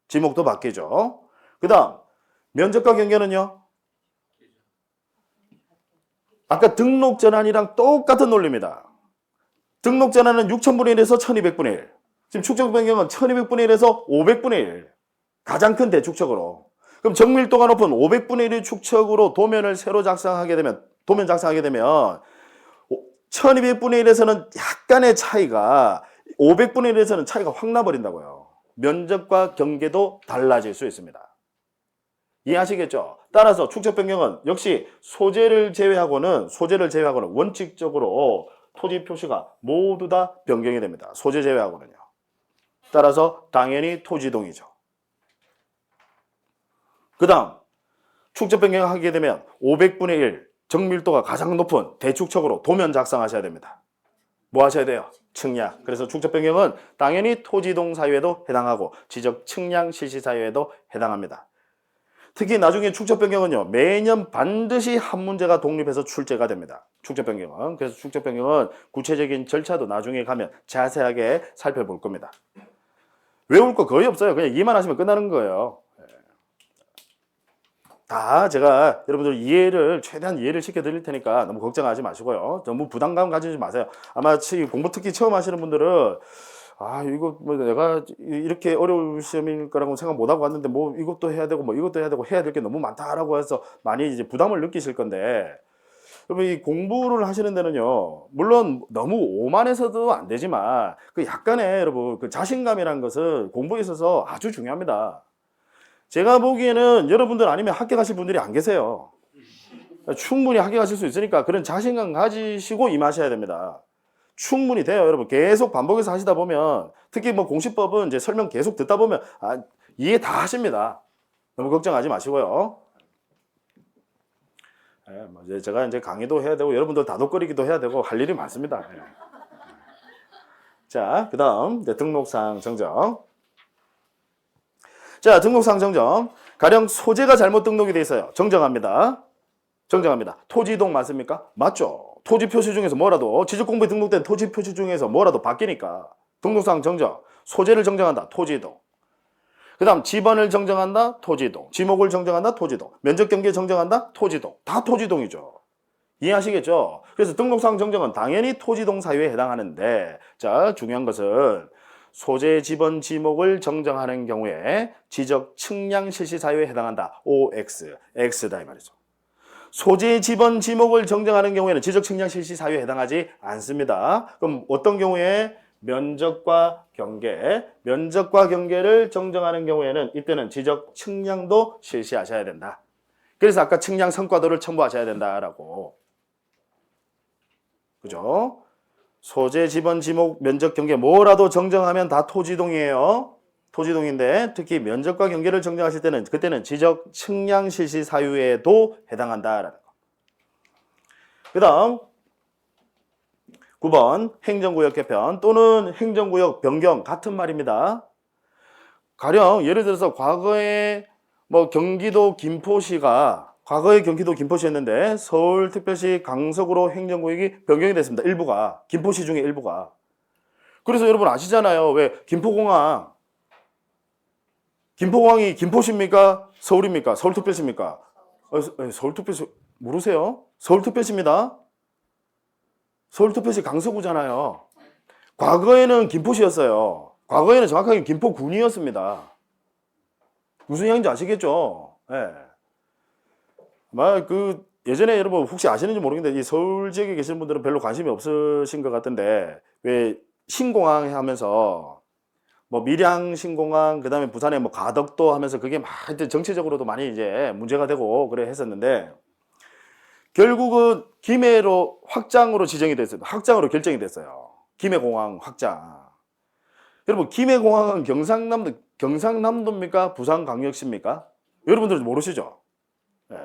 Speaker 1: 지목도 바뀌죠. 그 다음 면적과 경계는요. 아까 등록 전환이랑 똑같은 논리입니다. 등록 전환은 6,000분의 1에서 1,200분의 1. 지금 축적 변경은 1,200분의 1에서 500분의 1. 가장 큰 대축척으로. 그럼 정밀도가 높은 500분의 1의 축척으로 도면을 새로 작성하게 되면 1200분의 1에서는 약간의 차이가 500분의 1에서는 차이가 확 나버린다고요. 면적과 경계도 달라질 수 있습니다. 이해하시겠죠? 따라서 축적 변경은 역시 소재를 제외하고는 원칙적으로 토지 표시가 모두 다 변경이 됩니다. 소재 제외하고는요. 따라서 당연히 토지이동이죠. 그 다음 축적 변경을 하게 되면 500분의 1 정밀도가 가장 높은 대축척으로 도면 작성하셔야 됩니다. 뭐 하셔야 돼요? 측량. 그래서 축적 변경은 당연히 토지동 사유에도 해당하고 지적 측량 실시 사유에도 해당합니다. 특히 나중에 축적 변경은요, 매년 반드시 한 문제가 독립해서 출제가 됩니다. 축적 변경은. 그래서 축적 변경은 구체적인 절차도 나중에 가면 자세하게 살펴볼 겁니다. 외울 거 거의 없어요. 그냥 이해만 하시면 끝나는 거예요. 다 제가 여러분들 최대한 이해를 시켜드릴 테니까 너무 걱정하지 마시고요. 너무 부담감 가지지 마세요. 아마 공부 특히 처음 하시는 분들은 이거 뭐 내가 이렇게 어려운 시험일 거라고 생각 못 하고 왔는데 뭐 이것도 해야 되고 뭐 이것도 해야 되고 해야 될 게 너무 많다라고 해서 많이 이제 부담을 느끼실 건데, 여러분 이 공부를 하시는 데는요, 물론 너무 오만해서도 안 되지만 그 약간의 여러분 그 자신감이라는 것은 공부에 있어서 아주 중요합니다. 제가 보기에는 여러분들 아니면 합격하실 분들이 안 계세요. 충분히 합격하실 수 있으니까 그런 자신감 가지시고 임하셔야 됩니다. 충분히 돼요, 여러분. 계속 반복해서 하시다 보면, 특히 뭐 공시법은 이제 설명 계속 듣다 보면 이해 다 하십니다. 너무 걱정하지 마시고요. 뭐 이제 제가 이제 강의도 해야 되고 여러분들 다독거리기도 해야 되고 할 일이 많습니다. 자, 그다음 등록상 정정. 자, 등록상 정정. 가령 소재가 잘못 등록이 돼 있어요. 정정합니다. 정정합니다. 토지동 맞습니까? 맞죠. 토지 표시 중에서 뭐라도 지적공부에 등록된 토지 표시 중에서 뭐라도 바뀌니까 등록상 정정. 소재를 정정한다. 토지동. 그 다음 지번을 정정한다. 토지동. 지목을 정정한다. 토지동. 면적경계 정정한다. 토지동. 다 토지동이죠. 이해하시겠죠? 그래서 등록상 정정은 당연히 토지동 사유에 해당하는데, 자, 중요한 것은 소재, 지번, 지목을 정정하는 경우에 지적 측량 실시 사유에 해당한다. OX, X다 이 말이죠. 소재, 지번, 지목을 정정하는 경우에는 지적 측량 실시 사유에 해당하지 않습니다. 그럼 어떤 경우에 면적과 경계를 정정하는 경우에는 이때는 지적 측량도 실시하셔야 된다. 그래서 아까 측량 성과도를 첨부하셔야 된다라고. 그죠? 소재, 지번, 지목, 면적, 경계 뭐라도 정정하면 다 토지동이에요. 토지동인데 특히 면적과 경계를 정정하실 때는 그때는 지적 측량 실시 사유에도 해당한다라는 거. 그 다음 9번 행정구역 개편 또는 행정구역 변경 같은 말입니다. 가령 예를 들어서 과거에 경기도 김포시였는데 서울특별시 강서구로 행정구역이 변경이 됐습니다. 일부가. 김포시 중에 일부가. 그래서 여러분 아시잖아요. 왜 김포공항이 김포시입니까? 서울입니까? 서울특별시입니까? 서울특별시 모르세요? 서울특별시입니다. 서울특별시 강서구잖아요. 과거에는 김포시였어요. 과거에는 정확하게 김포군이었습니다. 무슨 이야기인지 아시겠죠? 네. 예전에 여러분 혹시 아시는지 모르겠는데 이 서울 지역에 계시는 분들은 별로 관심이 없으신 것 같은데, 왜 신공항 하면서 밀양 신공항 그다음에 부산에 가덕도 하면서 그게 막 정치적으로도 많이 이제 문제가 되고 그래 했었는데, 결국은 김해로 확장으로 지정이 됐어요. 확장으로 결정이 됐어요. 김해공항 확장. 여러분 김해공항은 경상남도입니까? 부산광역시입니까? 여러분들 모르시죠? 네.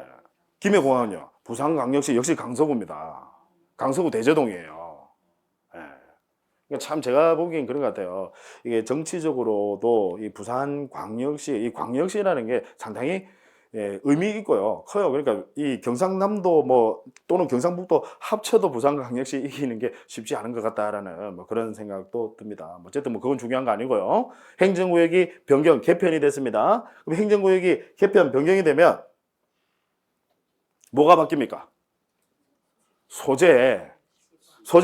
Speaker 1: 김해공항은요, 부산광역시 역시 강서구입니다. 강서구 대제동이에요. 네. 그러니까 참 제가 보기엔 그런 것 같아요. 이게 정치적으로도 이 부산광역시, 이 광역시라는 게 상당히 의미 있고요. 커요. 그러니까 이 경상남도 또는 경상북도 합쳐도 부산광역시 이기는 게 쉽지 않은 것 같다라는 그런 생각도 듭니다. 어쨌든 그건 중요한 거 아니고요. 행정구역이 변경, 개편이 됐습니다. 그럼 행정구역이 개편, 변경이 되면 뭐가 바뀝니까? 소재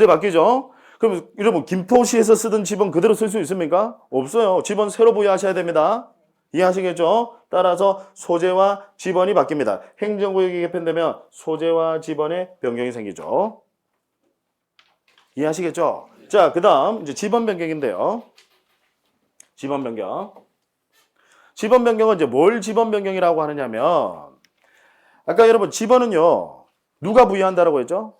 Speaker 1: 바뀌죠? 그럼 여러분 김포시에서 쓰던 지번 그대로 쓸 수 있습니까? 없어요. 지번 새로 부여하셔야 됩니다. 이해하시겠죠? 따라서 소재와 지번이 바뀝니다. 행정구역이 개편되면 소재와 지번의 변경이 생기죠. 이해하시겠죠? 자, 그 다음 이제 지번 변경인데요. 지번 변경. 지번 변경은 이제 뭘 지번 변경이라고 하느냐면, 아까 여러분 지번은요, 누가 부여한다라고 했죠?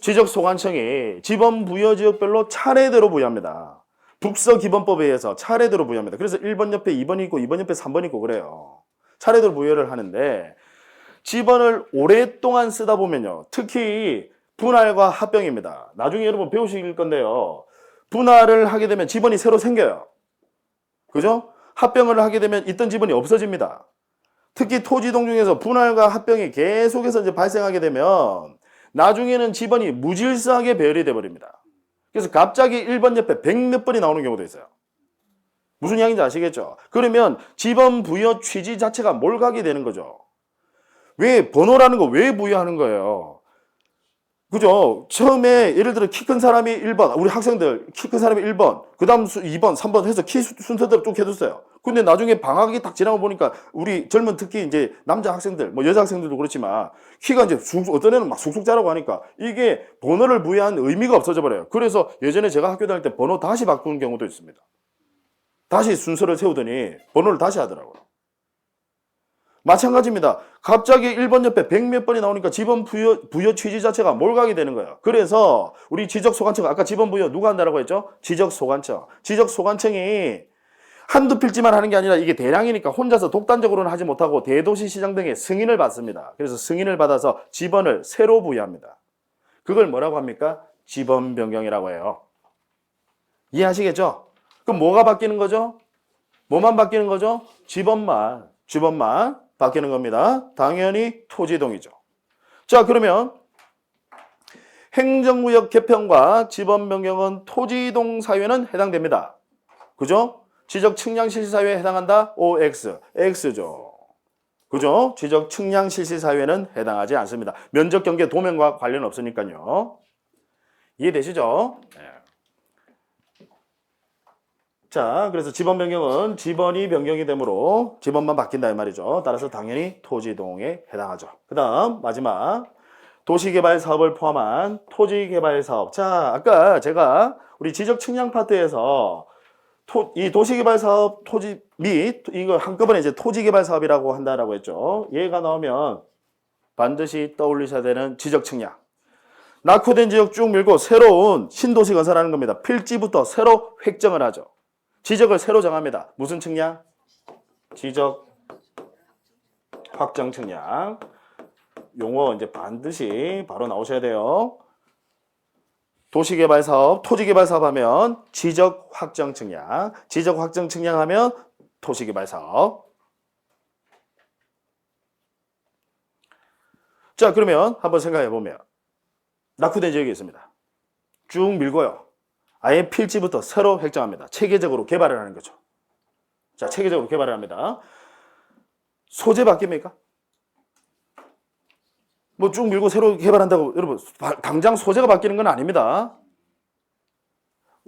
Speaker 1: 지적소관청이 지번 부여 지역별로 차례대로 부여합니다. 북서기본법에 의해서 차례대로 부여합니다. 그래서 1번 옆에 2번이 있고 2번 옆에 3번이 있고 그래요. 차례대로 부여를 하는데, 지번을 오랫동안 쓰다 보면요, 특히 분할과 합병입니다. 나중에 여러분 배우실 건데요. 분할을 하게 되면 지번이 새로 생겨요. 그죠? 합병을 하게 되면 있던 지번이 없어집니다. 특히 토지이동 중에서 분할과 합병이 계속해서 이제 발생하게 되면 나중에는 지번이 무질서하게 배열이 돼버립니다. 그래서 갑자기 1번 옆에 100몇 번이 나오는 경우도 있어요. 무슨 이야기인지 아시겠죠? 그러면 지번 부여 취지 자체가 몰각이 되는 거죠. 왜 번호라는 거 왜 부여하는 거예요? 그죠? 처음에 예를 들어 키 큰 사람이 1번, 우리 학생들 키 큰 사람이 1번, 그 다음 2번, 3번 해서 키 순서대로 쭉 해줬어요. 근데 나중에 방학이 딱 지나고 보니까 우리 젊은 특히 이제 남자 학생들, 뭐 여자 학생들도 그렇지만 키가 이제 어떤 애는 막 쑥쑥 자라고 하니까 이게 번호를 부여한 의미가 없어져 버려요. 그래서 예전에 제가 학교 다닐 때 번호 다시 바꾸는 경우도 있습니다. 다시 순서를 세우더니 번호를 다시 하더라고요. 마찬가지입니다. 갑자기 1번 옆에 100몇 번이 나오니까 지번 부여 취지 자체가 몰각이 되는 거예요. 그래서 우리 지적소관청, 아까 지번 부여 누가 한다라고 했죠? 지적소관청. 지적소관청이 한두 필지만 하는 게 아니라 이게 대량이니까 혼자서 독단적으로는 하지 못하고 대도시시장 등의 승인을 받습니다. 그래서 승인을 받아서 지번을 새로 부여합니다. 그걸 뭐라고 합니까? 지번 변경이라고 해요. 이해하시겠죠? 그럼 뭐가 바뀌는 거죠? 뭐만 바뀌는 거죠? 지번만 바뀌는 겁니다. 당연히 토지이동이죠. 자, 그러면 행정구역 개편과 지번 변경은 토지이동 사유에는 해당됩니다. 그죠? 지적 측량 실시 사유에 해당한다? OX. X죠. 그죠? 지적 측량 실시 사유에는 해당하지 않습니다. 면적 경계 도면과 관련 없으니까요. 이해되시죠? 네. 자, 그래서 지번 변경은 지번이 변경이 되므로 지번만 바뀐다 이 말이죠. 따라서 당연히 토지이동에 해당하죠. 그 다음 마지막 도시개발 사업을 포함한 토지개발 사업. 자, 아까 제가 우리 지적 측량 파트에서 이 도시개발 사업 토지 및 이거 한꺼번에 이제 토지개발 사업이라고 한다라고 했죠. 얘가 나오면 반드시 떠올리셔야 되는 지적 측량. 낙후된 지역 쭉 밀고 새로운 신도시 건설하는 겁니다. 필지부터 새로 획정을 하죠. 지적을 새로 정합니다. 무슨 측량? 지적 확정 측량. 용어 이제 반드시 바로 나오셔야 돼요. 도시개발 사업, 토지개발 사업 하면 지적 확정 측량. 지적 확정 측량 하면 도시개발 사업. 자, 그러면 한번 생각해 보면 낙후된 지역이 있습니다. 쭉 밀고요. 아예 필지부터 새로 획정합니다. 체계적으로 개발을 하는 거죠. 자, 체계적으로 개발을 합니다. 소재 바뀝니까? 뭐 쭉 밀고 새로 개발한다고 여러분 당장 소재가 바뀌는 건 아닙니다.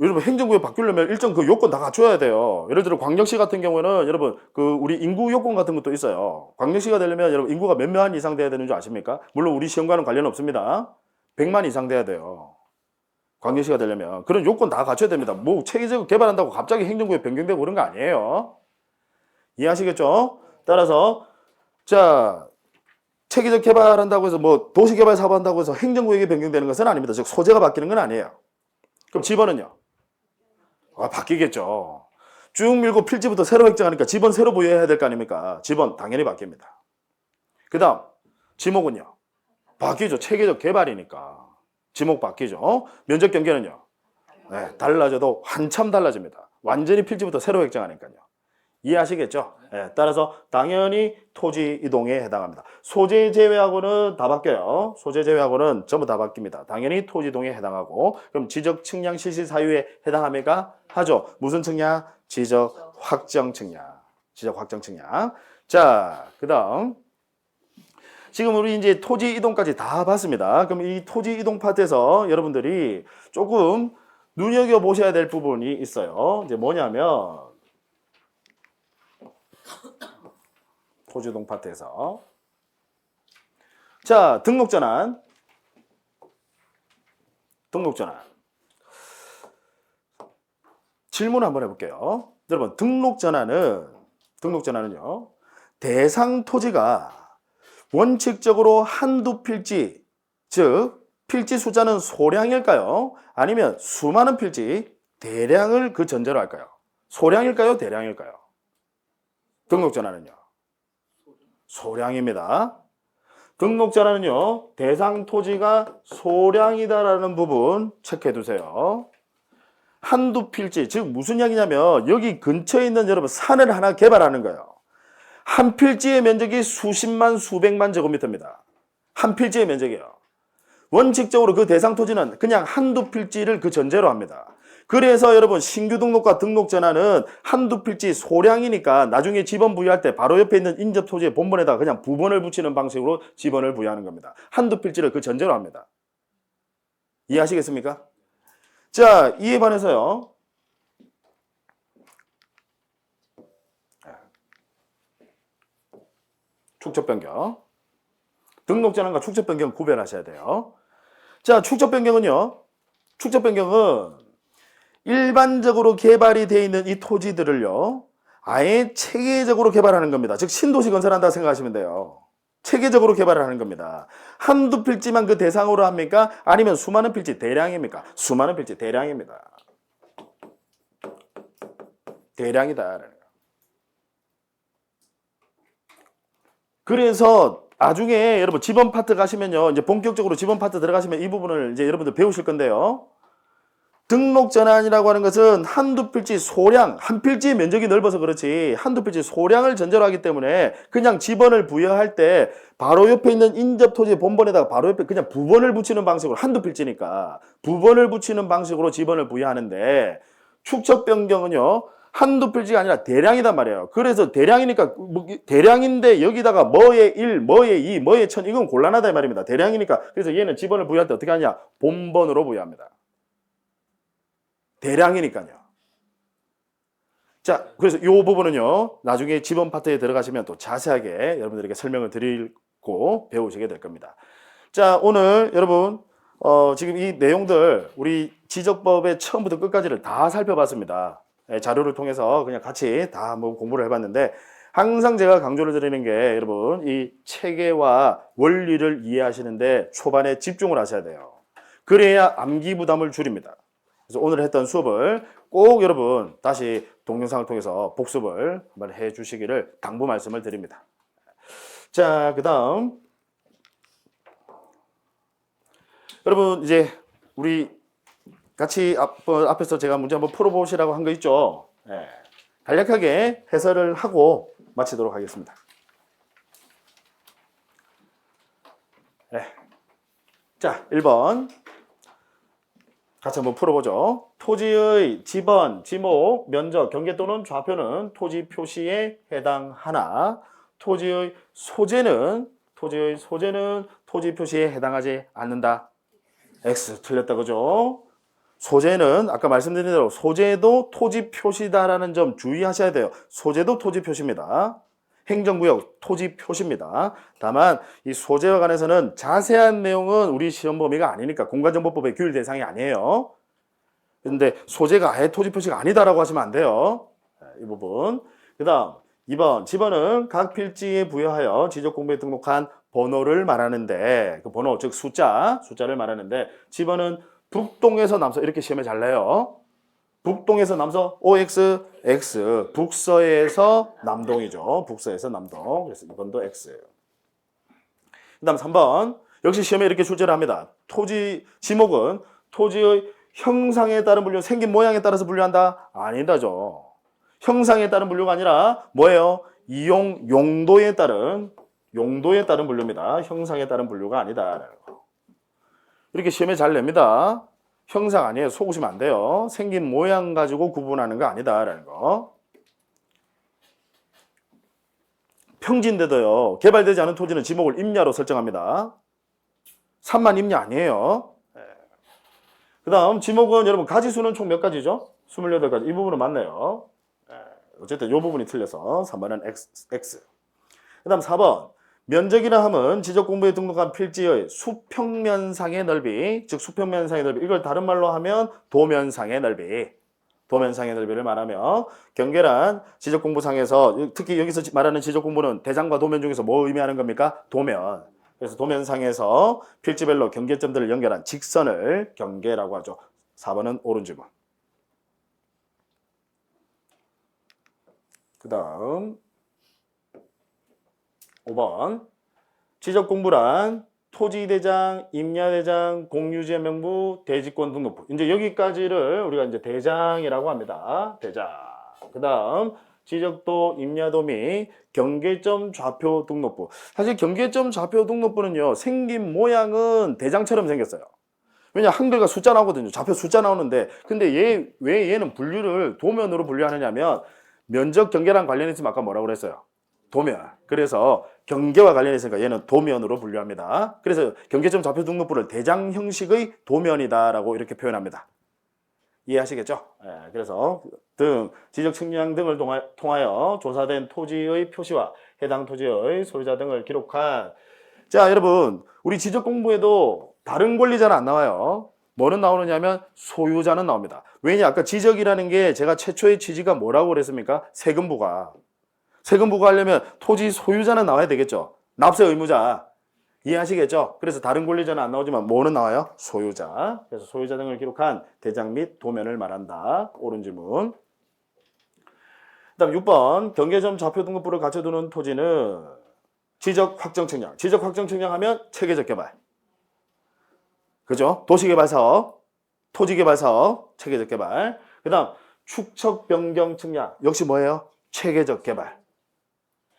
Speaker 1: 여러분 행정구역 바뀌려면 일정 그 요건 다 갖춰야 돼요. 예를 들어 광역시 같은 경우에는 여러분 그 우리 인구 요건 같은 것도 있어요. 광역시가 되려면 여러분 인구가 몇 만 이상 돼야 되는 줄 아십니까? 물론 우리 시험과는 관련 없습니다. 100만 이상 돼야 돼요. 광역시가 되려면 그런 요건 다 갖춰야 됩니다. 뭐 체계적으로 개발한다고 갑자기 행정구역 변경되고 그런 거 아니에요. 이해하시겠죠? 따라서 자 체계적 개발한다고 해서 뭐 도시개발 사업한다고 해서 행정구역이 변경되는 것은 아닙니다. 즉 소재가 바뀌는 건 아니에요. 그럼 지번은요? 바뀌겠죠. 쭉 밀고 필지부터 새로 획정하니까 지번 새로 부여해야 될 거 아닙니까? 지번 당연히 바뀝니다. 그 다음 지목은요? 바뀌죠. 체계적 개발이니까. 지목 바뀌죠. 면적 경계는요. 네, 달라져도 한참 달라집니다. 완전히 필지부터 새로 획정하니까요. 이해하시겠죠? 네, 따라서 당연히 토지 이동에 해당합니다. 소재 제외하고는 다 바뀌어요. 소재 제외하고는 전부 다 바뀝니다. 당연히 토지 이동에 해당하고 그럼 지적 측량 실시 사유에 해당합니까? 하죠. 무슨 측량? 지적 확정 측량. 지적 확정 측량. 자, 그다음 지금 우리 이제 토지 이동까지 다 봤습니다. 그럼 이 토지 이동 파트에서 여러분들이 조금 눈여겨보셔야 될 부분이 있어요. 이제 뭐냐면 토지 이동 파트에서 자, 등록전환. 질문 한번 해볼게요. 여러분, 등록전환은요, 대상 토지가 원칙적으로 한두 필지, 즉 필지 숫자는 소량일까요? 아니면 수많은 필지, 대량을 그 전제로 할까요? 소량일까요? 대량일까요? 등록전환은요? 소량입니다. 등록자라는요, 대상 토지가 소량이다라는 부분 체크해 두세요. 한두 필지, 즉 무슨 이야기냐면 여기 근처에 있는 여러분 산을 하나 개발하는 거예요. 한 필지의 면적이 수십만, 수백만 제곱미터입니다. 한 필지의 면적이에요. 원칙적으로 그 대상 토지는 그냥 한두 필지를 그 전제로 합니다. 그래서 여러분 신규 등록과 등록 전환은 한두 필지 소량이니까 나중에 지번 부여할 때 바로 옆에 있는 인접 토지의 본번에다가 그냥 부번을 붙이는 방식으로 지번을 부여하는 겁니다. 한두 필지를 그 전제로 합니다. 이해하시겠습니까? 자, 이에 반해서요. 축적 변경. 등록 전환과 축적 변경 구별하셔야 돼요. 자, 축적 변경은요. 축적 변경은 일반적으로 개발이 되어 있는 이 토지들을요. 아예 체계적으로 개발하는 겁니다. 즉 신도시 건설한다 생각하시면 돼요. 체계적으로 개발을 하는 겁니다. 한두 필지만 그 대상으로 합니까? 아니면 수많은 필지 대량입니까? 수많은 필지 대량입니다. 대량이다. 그래서 나중에 여러분 지번 파트 가시면요. 이제 본격적으로 지번 파트 들어가시면 이 부분을 이제 여러분들 배우실 건데요. 등록 전환이라고 하는 것은 한두 필지 소량, 한 필지의 면적이 넓어서 그렇지 한두 필지 소량을 전제로 하기 때문에 그냥 지번을 부여할 때 바로 옆에 있는 인접 토지 본번에다가 바로 옆에 그냥 부번을 붙이는 방식으로 한두 필지니까 부번을 붙이는 방식으로 지번을 부여하는데 축적 변경은요. 한두 필지가 아니라 대량이단 말이에요. 그래서 대량이니까 대량인데 여기다가 뭐의 1, 뭐의 2, 뭐의 1000 이건 곤란하다 이 말입니다. 대량이니까 그래서 얘는 지번을 부여할 때 어떻게 하냐? 본번으로 부여합니다. 대량이니까요. 자, 그래서 이 부분은요. 나중에 지번 파트에 들어가시면 또 자세하게 여러분들에게 설명을 드리고 배우시게 될 겁니다. 자, 오늘 여러분 지금 이 내용들 우리 지적법의 처음부터 끝까지를 다 살펴봤습니다. 자료를 통해서 그냥 같이 다 한번 공부를 해봤는데 항상 제가 강조를 드리는 게 여러분 이 체계와 원리를 이해하시는데 초반에 집중을 하셔야 돼요. 그래야 암기 부담을 줄입니다. 그래서 오늘 했던 수업을 꼭 여러분 다시 동영상을 통해서 복습을 한번 해 주시기를 당부 말씀을 드립니다. 자, 그 다음 여러분 이제 우리 같이 앞에서 제가 문제 한번 풀어보시라고 한 거 있죠. 네. 간략하게 해설을 하고 마치도록 하겠습니다. 네. 자, 1번 같이 한번 풀어보죠. 토지의 지번, 지목, 면적, 경계 또는 좌표는 토지 표시에 해당하나 토지의 소재는 토지 표시에 해당하지 않는다. X 틀렸다 그죠? 소재는 아까 말씀드린 대로 소재도 토지 표시다라는 점 주의하셔야 돼요. 소재도 토지 표시입니다. 행정구역 토지 표시입니다. 다만 이 소재와 관해서는 자세한 내용은 우리 시험 범위가 아니니까 공간정보법의 규율 대상이 아니에요. 근데 소재가 아예 토지 표시가 아니다라고 하시면 안 돼요. 이 부분. 그 다음 2번 지번은 각 필지에 부여하여 지적공부에 등록한 번호를 말하는데 그 번호 즉 숫자를 말하는데 지번은 북동에서 남서 이렇게 시험에 잘 내요. 북동에서 남서 OX, X. 북서에서 남동이죠. 북서에서 남동. 그래서 이번도 X예요. 그 다음 3번. 역시 시험에 이렇게 출제를 합니다. 토지, 지목은 토지의 형상에 따른 분류, 생긴 모양에 따라서 분류한다? 아니다죠. 형상에 따른 분류가 아니라 뭐예요? 이용, 용도에 따른 분류입니다. 형상에 따른 분류가 아니다. 이렇게 시험에 잘 냅니다. 형상 아니에요. 속으시면 안 돼요. 생긴 모양 가지고 구분하는 거 아니다라는 거. 평지인데도요. 개발되지 않은 토지는 지목을 임야로 설정합니다. 산만 임야 아니에요. 그 다음 지목은 여러분 가지수는 총 몇 가지죠? 28가지. 이 부분은 맞네요. 어쨌든 이 부분이 틀려서 3번은 X. 그 다음 4번. 면적이라 함은 지적공부에 등록한 필지의 수평면상의 넓이, 즉 수평면상의 넓이, 이걸 다른 말로 하면 도면상의 넓이를 말하며 경계란 지적공부상에서 특히 여기서 말하는 지적공부는 대장과 도면 중에서 뭐 의미하는 겁니까? 도면. 그래서 도면상에서 필지별로 경계점들을 연결한 직선을 경계라고 하죠. 4번은 오른지문. 그 다음 5번 지적공부란 토지대장, 임야대장, 공유지명부, 대지권 등록부. 이제 여기까지를 우리가 이제 대장이라고 합니다. 대장. 그 다음, 지적도, 임야도 및 경계점 좌표 등록부. 사실 경계점 좌표 등록부는요, 생긴 모양은 대장처럼 생겼어요. 왜냐, 한글과 숫자 나오거든요. 좌표 숫자 나오는데. 근데 왜 얘는 분류를 도면으로 분류하느냐면, 면적 경계랑 관련해서 아까 뭐라고 그랬어요? 도면. 그래서 경계와 관련해서니까 얘는 도면으로 분류합니다. 그래서 경계점 좌표 등록부를 대장 형식의 도면이다라고 이렇게 표현합니다. 이해하시겠죠? 그래서 지적 측량 등을 통하여 조사된 토지의 표시와 해당 토지의 소유자 등을 기록한. 자, 여러분, 우리 지적 공부에도 다른 권리자는 안 나와요. 뭐는 나오느냐면 소유자는 나옵니다. 왜냐, 아까 지적이라는 게 제가 최초의 취지가 뭐라고 그랬습니까? 세금부가 하려면 토지 소유자는 나와야 되겠죠. 납세 의무자. 이해하시겠죠? 그래서 다른 권리자는 안 나오지만 뭐는 나와요? 소유자. 그래서 소유자 등을 기록한 대장 및 도면을 말한다. 옳은 질문. 그다음 6번. 경계점 좌표 등록부를 갖춰두는 토지는 지적 확정 측량. 지적 확정 측량하면 체계적 개발. 그죠? 도시개발사업, 토지개발사업, 체계적 개발. 그다음 축척 변경 측량. 역시 뭐예요? 체계적 개발.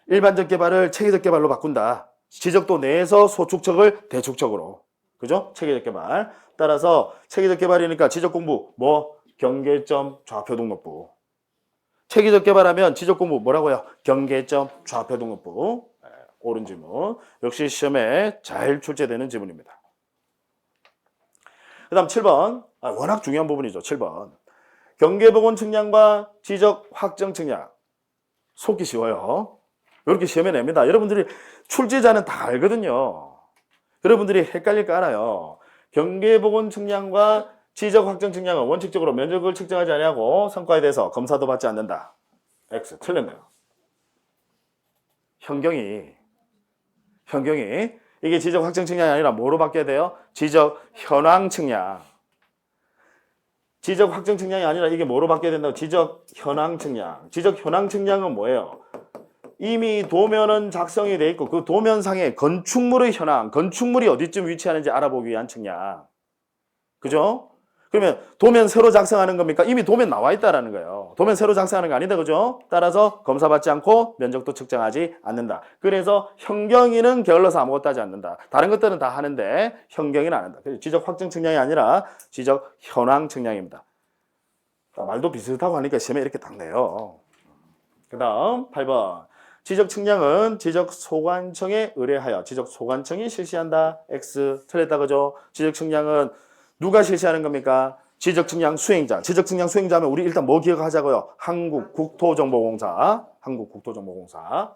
Speaker 1: 일반적 개발을 체계적 개발로 바꾼다. 지적도 내에서 소축척을 대축척으로. 그죠? 체계적 개발. 따라서 체계적 개발이니까 지적 공부 뭐? 경계점 좌표 등록부. 체계적 개발하면 지적 공부 뭐라고요? 경계점 좌표 등록부. 옳은 질문. 역시 시험에 잘 출제되는 질문입니다. 그 다음 7번. 워낙 중요한 부분이죠. 7번. 경계복원 측량과 지적 확정 측량. 속기 쉬워요. 이렇게 시험에 냅니다. 여러분들이 출제자는 다 알거든요. 여러분들이 헷갈릴까 알아요. 경계복원 측량과 지적 확정 측량은 원칙적으로 면적을 측정하지 아니하고 성과에 대해서 검사도 받지 않는다. X. 틀렸네요. 현경이 이게 지적 확정 측량이 아니라 뭐로 바뀌어야 돼요? 지적 현황 측량. 지적 확정 측량이 아니라 이게 뭐로 바뀌어야 된다고? 지적 현황 측량. 지적 현황 측량은 뭐예요? 이미 도면은 작성이 돼 있고 그 도면상에 건축물의 현황, 건축물이 어디쯤 위치하는지 알아보기 위한 측량. 그죠? 그러면 도면 새로 작성하는 겁니까? 이미 도면 나와 있다라는 거예요. 도면 새로 작성하는 거 아니다. 그죠? 따라서 검사받지 않고 면적도 측정하지 않는다. 그래서 현경이는 게을러서 아무것도 하지 않는다. 다른 것들은 다 하는데 현경이는 안 한다. 그래서 지적 확정 측량이 아니라 지적 현황 측량입니다. 말도 비슷하고 하니까 시험에 이렇게 딱 내요. 그 다음 8번. 지적 측량은 지적 소관청에 의뢰하여 지적 소관청이 실시한다. X. 틀렸다. 그죠? 지적 측량은 누가 실시하는 겁니까? 지적 측량 수행자. 지적 측량 수행자면 우리 일단 뭐 기억하자고요? 한국국토정보공사. 한국국토정보공사.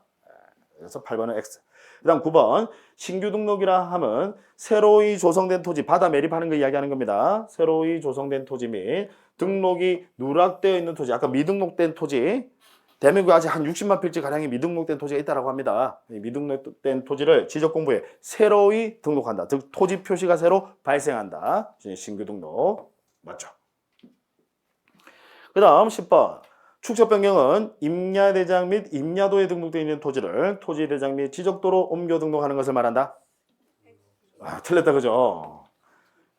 Speaker 1: 그래서 8번은 X. 그 다음 9번. 신규 등록이라 함은 새로이 조성된 토지, 바다 매립하는 거 이야기하는 겁니다. 새로이 조성된 토지 및 등록이 누락되어 있는 토지. 아까 미등록된 토지. 대한민국에 아직 한 60만 필지 가량의 미등록된 토지가 있다고 합니다. 미등록된 토지를 지적공부에 새로이 등록한다. 즉 토지 표시가 새로 발생한다. 신규 등록. 맞죠? 그 다음 10번. 축척 변경은 임야대장 및 임야도에 등록되어 있는 토지를 토지대장 및 지적도로 옮겨 등록하는 것을 말한다. 틀렸다. 그죠?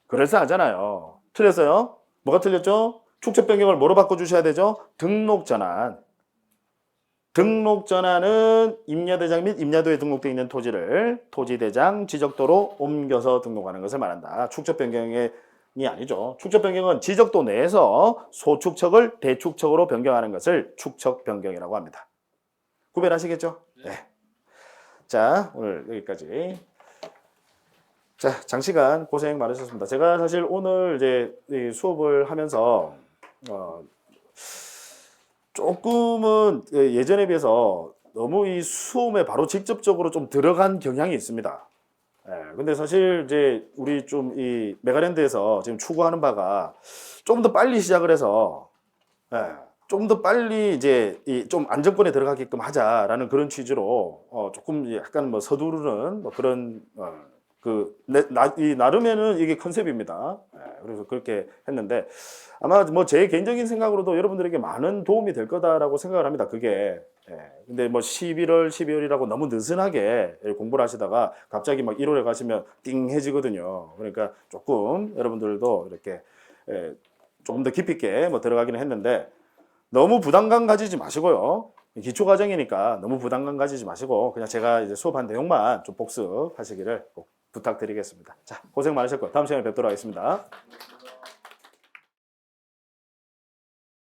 Speaker 1: 그럴싸하잖아요. 틀렸어요? 뭐가 틀렸죠? 축척 변경을 뭐로 바꿔주셔야 되죠? 등록전환. 등록전환은 임야대장 및 임야도에 등록되어 있는 토지를 토지대장 지적도로 옮겨서 등록하는 것을 말한다. 축척 변경이 아니죠. 축척 변경은 지적도 내에서 소축척을 대축척으로 변경하는 것을 축척 변경이라고 합니다. 구별하시겠죠? 네. 자, 오늘 여기까지. 자, 장시간 고생 많으셨습니다. 제가 사실 오늘 이제 이 수업을 하면서 조금은 예전에 비해서 너무 이 수험에 바로 직접적으로 좀 들어간 경향이 있습니다. 근데 사실 이제 우리 좀 이 메가랜드에서 지금 추구하는 바가 좀 더 빨리 시작을 해서 좀 더 빨리 이제 이 좀 안정권에 들어가게끔 하자라는 그런 취지로 조금 약간 뭐 서두르는 뭐 그런 이 나름에는 이게 컨셉입니다. 예, 그래서 그렇게 했는데 아마 뭐 제 개인적인 생각으로도 여러분들에게 많은 도움이 될 거다라고 생각을 합니다. 그게. 예, 근데 뭐 11월, 12월이라고 너무 느슨하게 공부를 하시다가 갑자기 막 1월에 가시면 띵해지거든요. 그러니까 조금 여러분들도 이렇게 조금 더 깊이 있게 뭐 들어가기는 했는데 너무 부담감 가지지 마시고요. 기초 과정이니까 너무 부담감 가지지 마시고 그냥 제가 이제 수업한 내용만 좀 복습하시기를 꼭 부탁드리겠습니다. 자, 고생 많으셨고 다음 시간에 뵙도록 하겠습니다.